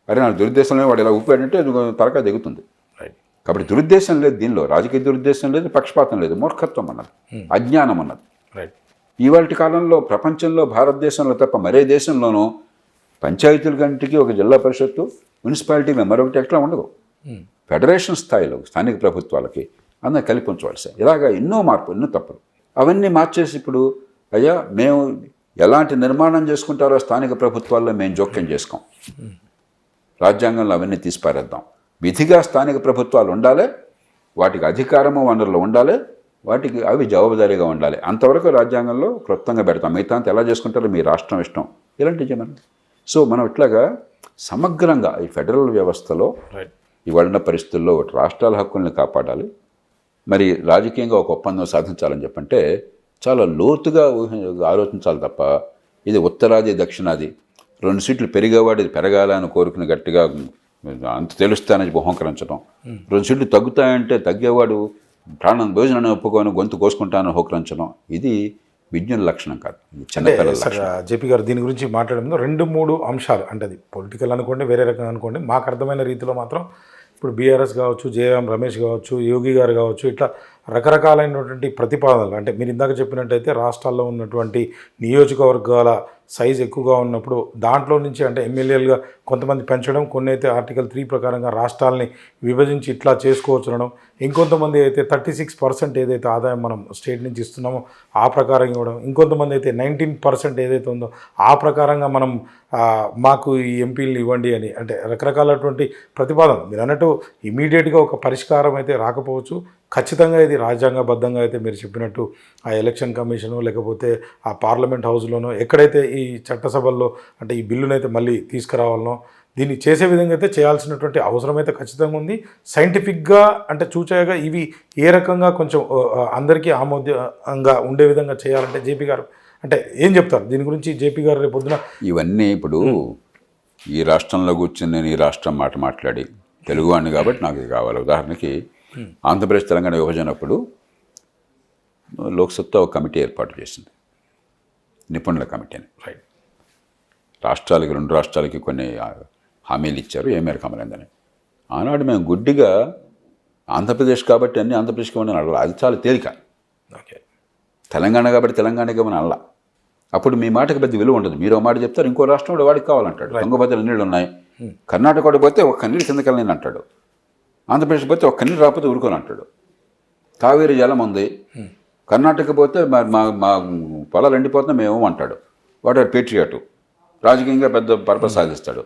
అరే నా దురుద్దేశంలో వాడు ఇలా ఊపాడంటే తలకా దిగుతుంది. కాబట్టి దురుద్దేశం లేదు దీనిలో, రాజకీయ దురుద్దేశం లేదు, పక్షపాతం లేదు, మూర్ఖత్వం అన్నది, అజ్ఞానం అన్నది. ఇవాళ కాలంలో ప్రపంచంలో భారతదేశంలో తప్ప మరే దేశంలోనూ పంచాయతీల గంటికి ఒక జిల్లా పరిషత్తు, మున్సిపాలిటీ మరొకటి ఎట్లా ఉండదు. ఫెడరేషన్ స్థాయిలో స్థానిక ప్రభుత్వాలకి అందరూ కలిపి ఉంచవలసి. ఇలాగా ఎన్నో మార్పు, ఎన్నో తప్పులు అవన్నీ మార్చేసి ఇప్పుడు అయ్యా మేము ఎలాంటి నిర్మాణం చేసుకుంటారో స్థానిక ప్రభుత్వాల్లో మేము జోక్యం చేసుకోం, రాజ్యాంగంలో అవన్నీ తీసిపారేద్దాం. విధిగా స్థానిక ప్రభుత్వాలు ఉండాలి, వాటికి అధికారము వనరులు ఉండాలి, వాటికి అవి జవాబుదారీగా ఉండాలి. అంతవరకు రాజ్యాంగంలో క్లుప్తంగా పెడతాం, మిగతా అంతా ఎలా చేసుకుంటారో మీ రాష్ట్రం ఇష్టం, ఇలాంటివి చేయమని. సో మనం ఇట్లాగా సమగ్రంగా ఈ ఫెడరల్ వ్యవస్థలో ఇవాళ పరిస్థితుల్లో రాష్ట్రాల హక్కుల్ని కాపాడాలి, మరి రాజకీయంగా ఒక ఒప్పందం సాధించాలని చెప్పంటే చాలా లోతుగా ఆలోచించాలి తప్ప ఇది ఉత్తరాది దక్షిణాది 2 సీట్లు పెరిగేవాడు ఇది పెరగాలని కోరుకుని గట్టిగా అంత తెలుస్తానని హోంకరించడం, 2 సీట్లు తగ్గుతాయంటే తగ్గేవాడు ప్రాణం భోజనాన్ని ఒప్పుకొని గొంతు కోసుకుంటానని హోకరించడం, ఇది విజ్ఞాన లక్షణం కాదు, ఇది చిన్నపిల్లల లక్షణం. జేపీ గారు దీని గురించి మాట్లాడే ముందు 2-3 అంశాలు, అంటే అది పొలిటికల్ అనుకోండి, వేరే రకంగా అనుకోండి, మాకు అర్థమైన రీతిలో మాత్రం ఇప్పుడు బీఆర్ఎస్ కావచ్చు, జేఎం రమేష్ కావచ్చు, యోగి గారు కావచ్చు, ఇట్లా రకరకాలైనటువంటి ప్రతిపాదనలు, అంటే మీరు ఇందాక చెప్పినట్టయితే రాష్ట్రాల్లో ఉన్నటువంటి నియోజకవర్గాల సైజు ఎక్కువగా ఉన్నప్పుడు దాంట్లో నుంచి అంటే ఎమ్మెల్యేలుగా కొంతమంది పెంచడం, కొన్ని అయితే ఆర్టికల్ 3 ప్రకారంగా రాష్ట్రాలని విభజించి ఇట్లా చేసుకోవచ్చు అనడం, ఇంకొంతమంది అయితే 36% ఏదైతే ఆదాయం మనం స్టేట్ నుంచి ఇస్తున్నామో ఆ ప్రకారంగా ఇవ్వడం, ఇంకొంతమంది అయితే 19% ఏదైతే ఉందో ఆ ప్రకారంగా మనం మాకు ఈ ఎంపీలు ఇవ్వండి అని, అంటే రకరకాలటువంటి ప్రతిపాదనలు. మీరు అన్నట్టు ఇమీడియట్గా ఒక పరిష్కారం అయితే రాకపోవచ్చు, ఖచ్చితంగా ఇది రాజ్యాంగబద్ధంగా అయితే మీరు చెప్పినట్టు ఆ ఎలక్షన్ కమిషను లేకపోతే ఆ పార్లమెంట్ హౌస్లోనో ఎక్కడైతే ఈ చట్టసభల్లో అంటే ఈ బిల్లునైతే మళ్ళీ తీసుకురావాలనో దీన్ని చేసే విధంగా అయితే చేయాల్సినటువంటి అవసరం అయితే ఖచ్చితంగా ఉంది. సైంటిఫిక్గా అంటే చూచాయగా ఇవి ఏ రకంగా కొంచెం అందరికీ ఆమోదంగా ఉండే విధంగా చేయాలంటే జేపీ గారు అంటే ఏం చెప్తారు దీని గురించి? జేపీ గారు రేపు పొద్దున ఇవన్నీ ఇప్పుడు ఈ రాష్ట్రంలో కూర్చొని నేను ఈ రాష్ట్రం మాట మాట్లాడి తెలుగువాడిని కాబట్టి నాకు ఇది కావాలి. ఉదాహరణకి ఆంధ్రప్రదేశ్ తెలంగాణ విభజనప్పుడు లోక్సత్తా ఒక కమిటీ ఏర్పాటు చేసింది, నిపుణుల కమిటీని. రాష్ట్రాలకి 2 రాష్ట్రాలకి కొన్ని హామీలు ఇచ్చారు, ఏ మేరకు అమలైందని. ఆనాడు మేము గుడ్డిగా ఆంధ్రప్రదేశ్ కాబట్టి అన్ని ఆంధ్రప్రదేశ్కి ఇవ్వండి అడగల, అది చాలా తేలిక. తెలంగాణ కాబట్టి తెలంగాణకి ఇవ్వని అల్ల. అప్పుడు మీ మాటకి పెద్ద విలువ ఉండదు, మీరు ఒక మాట చెప్తారు, ఇంకో రాష్ట్రం కూడా వాడికి కావాలంటాడు. తుంగభద్ర నీళ్ళు ఉన్నాయి, కర్ణాటక కూడా పోతే ఒక్క నీళ్ళు కిందకెళ్ళని అంటాడు, ఆంధ్రప్రదేశ్ పోతే ఒక్క నీళ్ళు రాకపోతే ఊరుకొని అంటాడు. కావేరీ జలం ఉంది, కర్ణాటక పోతే మా పొలాలు ఎండిపోతే మేము అంటాడు. వాడు పేట్రియాటు, రాజకీయంగా పెద్ద పర్పస్ సాధిస్తాడు.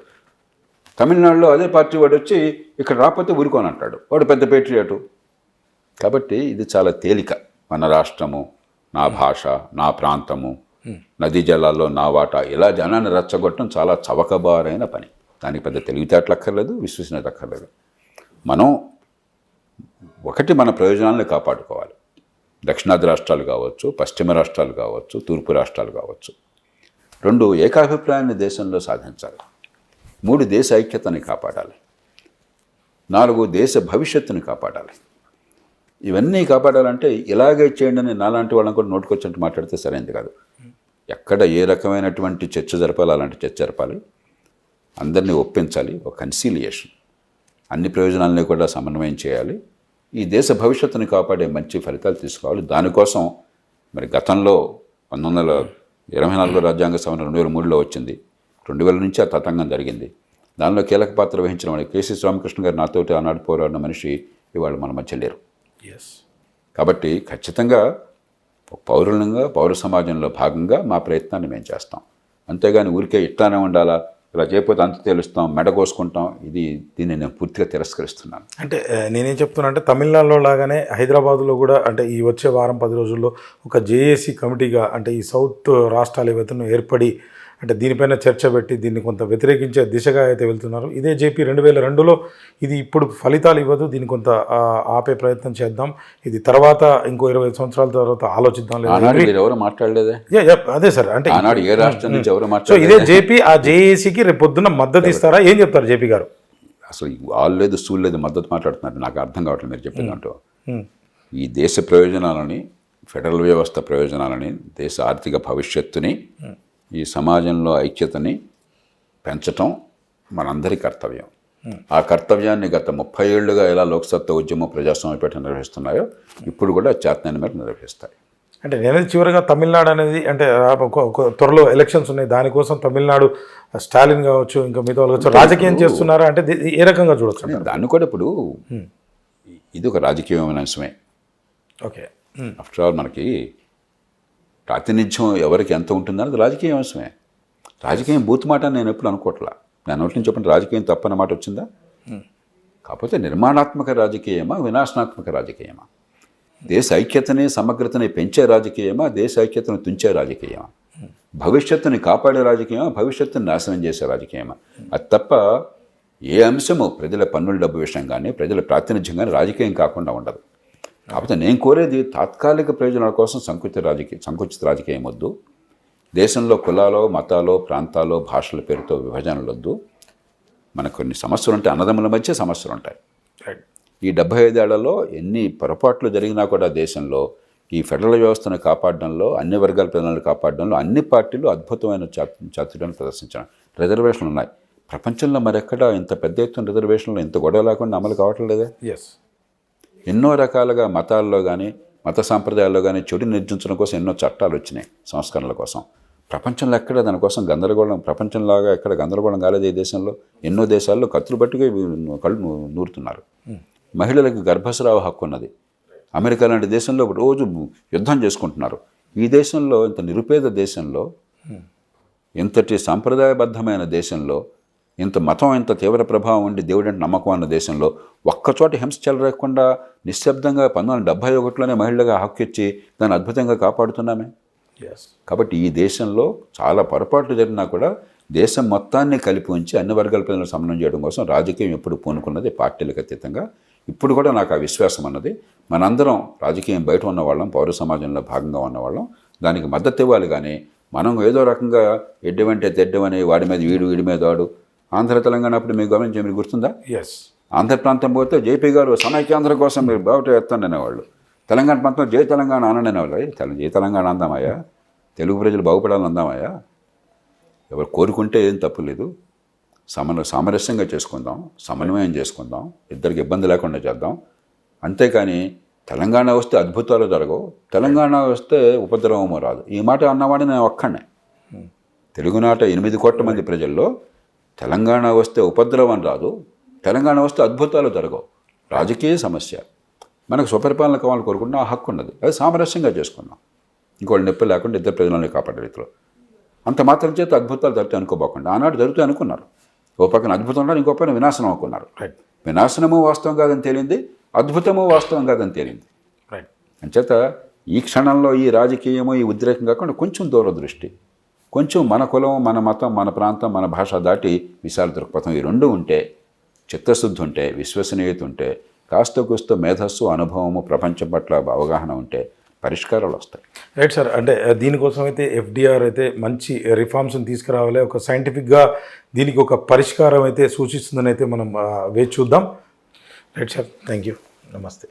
తమిళనాడులో అదే పార్టీ వాడు వచ్చి ఇక్కడ రాకపోతే ఊరుకొని అంటాడు, వాడు పెద్ద పేట్రియాటు. కాబట్టి ఇది చాలా తేలిక. మన రాష్ట్రము, నా భాష, నా ప్రాంతము, నదీ జలాల్లో నా వాటా, ఇలా జనాన్ని రెచ్చగొట్టడం చాలా చవకబారైన పని. దానికి పెద్ద తెలివితేటలు అక్కర్లేదు, విశ్వసనీయత అక్కర్లేదు. మనం ఒకటి మన ప్రయోజనాలను కాపాడుకోవాలి. దక్షిణాది రాష్ట్రాలు కావచ్చు, పశ్చిమ రాష్ట్రాలు కావచ్చు, తూర్పు రాష్ట్రాలు కావచ్చు. 2 ఏకాభిప్రాయాన్ని దేశంలో సాధించాలి. 3 దేశ ఐక్యతని కాపాడాలి. 4 దేశ భవిష్యత్తుని కాపాడాలి. ఇవన్నీ కాపాడాలంటే ఇలాగే చేయండి అని నాలాంటి వాళ్ళని కూడా నోటుకొచ్చినట్టు మాట్లాడితే సరైనది కాదు. ఎక్కడ ఏ రకమైనటువంటి చర్చ జరపాలి అలాంటి చర్చ జరపాలి, అందరినీ ఒప్పించాలి, ఒక కన్సీలియేషన్, అన్ని ప్రయోజనాలని కూడా సమన్వయం చేయాలి. ఈ దేశ భవిష్యత్తుని కాపాడే మంచి ఫలితాలు తీసుకోవాలి. దానికోసం మరి గతంలో 1924 రాజ్యాంగ సవరణ 2003లో వచ్చింది, 2000 నుంచి ఆ తతంగం జరిగింది. దానిలో కీలక పాత్ర వహించిన వాడు కేసీ రామకృష్ణ గారు, నాతోటి ఆనాడు పోరాడిన మనిషి ఇవాళ మన మధ్య లేరు. కాబట్టి ఖచ్చితంగా పౌరులంగా పౌర సమాజంలో భాగంగా మా ప్రయత్నాన్ని మేము చేస్తాం. అంతేగాని ఊరికే ఇట్లానే ఉండాలా, ఇలా చేయకపోతే అంత తేలుస్తాం, మెడ కోసుకుంటాం, దీన్ని నేను పూర్తిగా తిరస్కరిస్తున్నాను. అంటే నేనేం చెప్తున్నా అంటే తమిళనాడులో లాగానే హైదరాబాద్లో కూడా అంటే ఈ వచ్చే వారం 10 రోజుల్లో ఒక జేఏసీ కమిటీగా అంటే ఈ సౌత్ రాష్ట్రాలు ఏవైతే ఏర్పడి అంటే దీనిపైన చర్చ పెట్టి దీన్ని కొంత వ్యతిరేకించే దిశగా అయితే వెళ్తున్నారు. ఇదే జేపీ 2002లో ఇది ఇప్పుడు ఫలితాలు ఇవ్వదు, దీన్ని కొంత ఆపే ప్రయత్నం చేద్దాం, ఇది తర్వాత ఇంకో 20 సంవత్సరాల తర్వాత ఆలోచిద్దాం ఎవరు మాట్లాడలేదే. అదే సార్, అంటే ఆనాడు ఏ రాష్ట్రం నుంచి ఎవరు సో మాట్లాడలేదు. ఇదే జేపీ ఆ జేఏసీకి రేపు పొద్దున్న మద్దతు ఇస్తారా, ఏం చెప్తారు జేపీ గారు? అసలు వాళ్ళు లేదు సూళ్ళు లేదు మద్దతు మాట్లాడుతున్నారు. నాకు అర్థం కావట్లేదు మీరు చెప్పేదంటూ. ఈ దేశ ప్రయోజనాలని, ఫెడరల్ వ్యవస్థ ప్రయోజనాలని, దేశ ఆర్థిక భవిష్యత్తుని, ఈ సమాజంలో ఐక్యతని పెంచటం మనందరి కర్తవ్యం. ఆ కర్తవ్యాన్ని గత 30 ఏళ్లుగా ఎలా లోక్సత్తా ఉద్యమం ప్రజాస్వామ్యపేట నిర్వహిస్తున్నాయో ఇప్పుడు కూడా చేతనైన మేరకు నిర్వహిస్తాయి. అంటే నేను చివరిగా తమిళనాడు అనేది అంటే త్వరలో ఎలక్షన్స్ ఉన్నాయి, దానికోసం తమిళనాడు స్టాలిన్ కావచ్చు ఇంకా మిగతా వాళ్ళు కావచ్చు రాజకీయం చేస్తున్నారా అంటే ఏ రకంగా చూడొచ్చు? దాన్ని కూడా ఇప్పుడు ఇది ఒక రాజకీయమైన అంశమే. ఓకే, ఆఫ్టర్ ఆల్ మనకి ప్రాతినిధ్యం ఎవరికి ఎంత ఉంటుందని అది రాజకీయ అంశమే. రాజకీయం బూత్ మాట నేను ఎప్పుడు అనుకోవట్లా. నేను నోటి నుంచి చెప్పండి రాజకీయం తప్పన్న మాట వచ్చిందా? కాకపోతే నిర్మాణాత్మక రాజకీయమా, వినాశనాత్మక రాజకీయమా? దేశ ఐక్యతని సమగ్రతని పెంచే రాజకీయమా, దేశ ఐక్యతను తుంచే రాజకీయమా? భవిష్యత్తుని కాపాడే రాజకీయమా, భవిష్యత్తుని నాశనం చేసే రాజకీయమా? అది తప్ప ఏ అంశము ప్రజల పన్నుల డబ్బు విషయం కానీ, ప్రజల ప్రాతినిధ్యం కానీ రాజకీయం కాకుండా ఉండదు. కాకపోతే నేను కోరేది తాత్కాలిక ప్రయోజనాల కోసం సంకుచిత రాజకీయం వద్దు. దేశంలో కులాలో, మతాలో, ప్రాంతాలో, భాషల పేరుతో విభజనలు వద్దు. మనకు కొన్ని సమస్యలు ఉంటాయి, అన్నదమ్ముల మధ్య సమస్యలు ఉంటాయి. ఈ 75 ఏళ్లలో ఎన్ని పొరపాట్లు జరిగినా కూడా దేశంలో ఈ ఫెడరల్ వ్యవస్థను కాపాడడంలో, అన్ని వర్గాల ప్రజలను కాపాడడంలో అన్ని పార్టీలు అద్భుతమైన చాతుర్యాన్ని ప్రదర్శించారు. రిజర్వేషన్లు ఉన్నాయి. ప్రపంచంలో మరెక్కడ ఇంత పెద్ద ఎత్తున రిజర్వేషన్లు ఇంత గొడవ లేకుండా అమలు కావట్లేదే. ఎన్నో రకాలుగా మతాల్లో కానీ, మత సాంప్రదాయాల్లో కానీ చెడు నిర్జించడం కోసం ఎన్నో చట్టాలు వచ్చినాయి, సంస్కరణల కోసం. ప్రపంచంలో ఎక్కడ దానికోసం గందరగోళం, ప్రపంచంలాగా ఎక్కడ గందరగోళం కాలేదు. ఈ దేశంలో ఎన్నో దేశాల్లో కత్తులు పట్టుకు కళ్ళు నూరుతున్నారు. మహిళలకు గర్భస్రావ హక్కు ఉన్నది. అమెరికా లాంటి దేశంలో రోజు యుద్ధం చేసుకుంటున్నారు. ఈ దేశంలో, ఇంత నిరుపేద దేశంలో, ఇంతటి సాంప్రదాయబద్ధమైన దేశంలో, ఇంత మతం ఇంత తీవ్ర ప్రభావం ఉండి దేవుడంటే నమ్మకం అన్న దేశంలో ఒక్కచోట హింస చెలరేకుండా నిశ్శబ్దంగా 1971లోనే మహిళగా హక్కు ఇచ్చి దాన్ని అద్భుతంగా కాపాడుతున్నామే. కాబట్టి ఈ దేశంలో చాలా పొరపాట్లు జరిగినా కూడా దేశం మొత్తాన్ని కలిపి ఉంచి అన్ని వర్గాల ప్రజలను సమన్వయం చేయడం కోసం రాజకీయం ఎప్పుడు పూనుకున్నది పార్టీలకు అతీతంగా. ఇప్పుడు కూడా నాకు ఆ విశ్వాసం అన్నది. మనందరం రాజకీయం బయట ఉన్నవాళ్ళం, పౌర సమాజంలో భాగంగా ఉన్నవాళ్ళం, దానికి మద్దతు ఇవ్వాలి. కానీ మనం ఏదో రకంగా ఎడ్డవంటే తెడ్డమని వాడి మీద వీడి మీద వాడు. ఆంధ్ర తెలంగాణ అప్పుడు మీకు గమనించి మీరు గుర్తుందా? ఆంధ్ర ప్రాంతం పోతే జేపీ గారు సమైక్యాంధ్ర కోసం మీరు బావుట ఎత్తండి అనేవాళ్ళు. తెలంగాణ ప్రాంతంలో జై తెలంగాణ ఆనండి అనేవాళ్ళు. జై తెలంగాణ అందామయ్యా, తెలుగు ప్రజలు బాగుపడాలని అందామయ్యా. ఎవరు కోరుకుంటే ఏం తప్పులేదు. సామరస్యంగా చేసుకుందాం, సమన్వయం చేసుకుందాం, ఇద్దరికి ఇబ్బంది లేకుండా చేద్దాం. అంతేకాని తెలంగాణ వస్తే అద్భుతాలు జరగవు, తెలంగాణ వస్తే ఉపద్రవము రాదు. ఈ మాట అన్నవాడిని నేను ఒక్కడే. తెలుగునాట 8 కోట్ల మంది ప్రజల్లో తెలంగాణ వస్తే ఉపద్రవం రాదు, తెలంగాణ వస్తే అద్భుతాలు జరగవు. రాజకీయ సమస్య. మనకు స్వపరిపాలన కావాలని కోరుకుంటున్నా, ఆ హక్కు ఉన్నది. అది సామరస్యంగా చేసుకుందాం, ఇంకోళ్ళు నొప్పి లేకుండా ఇద్దరు ప్రజలను కాపాడే రీతిలో. అంత మాత్రం చేత అద్భుతాలు జరుగుతాయి అనుకోబోకుండా. ఆనాడు జరుగుతాయి అనుకున్నారు. ఓ పక్కన అద్భుతం ఉన్నారు, ఇంకో పక్కన వినాశనం అనుకున్నారు. వినాశనము వాస్తవం కాదని తేలింది, అద్భుతము వాస్తవం కాదని తేలింది. అంచేత ఈ క్షణంలో ఈ రాజకీయము, ఈ ఉద్రేకం కాకుండా కొంచెం దూరదృష్టి, కొంచెం మన కులం, మన మతం, మన ప్రాంతం, మన భాష దాటి విశాల దృక్పథం, ఈ రెండు ఉంటే, చిత్తశుద్ధి ఉంటే, విశ్వసనీయత ఉంటే, కాస్త కూస్త మేధస్సు, అనుభవము, ప్రపంచం పట్ల అవగాహన ఉంటే పరిష్కారాలు వస్తాయి. Right sir. అంటే దీనికోసం అయితే FDR అయితే మంచి రిఫార్మ్స్ని తీసుకురావాలి. ఒక సైంటిఫిక్గా దీనికి ఒక పరిష్కారం అయితే సూచిస్తుందని అయితే మనం వేచి చూద్దాం. రైట్ సార్, థ్యాంక్ యూ, నమస్తే.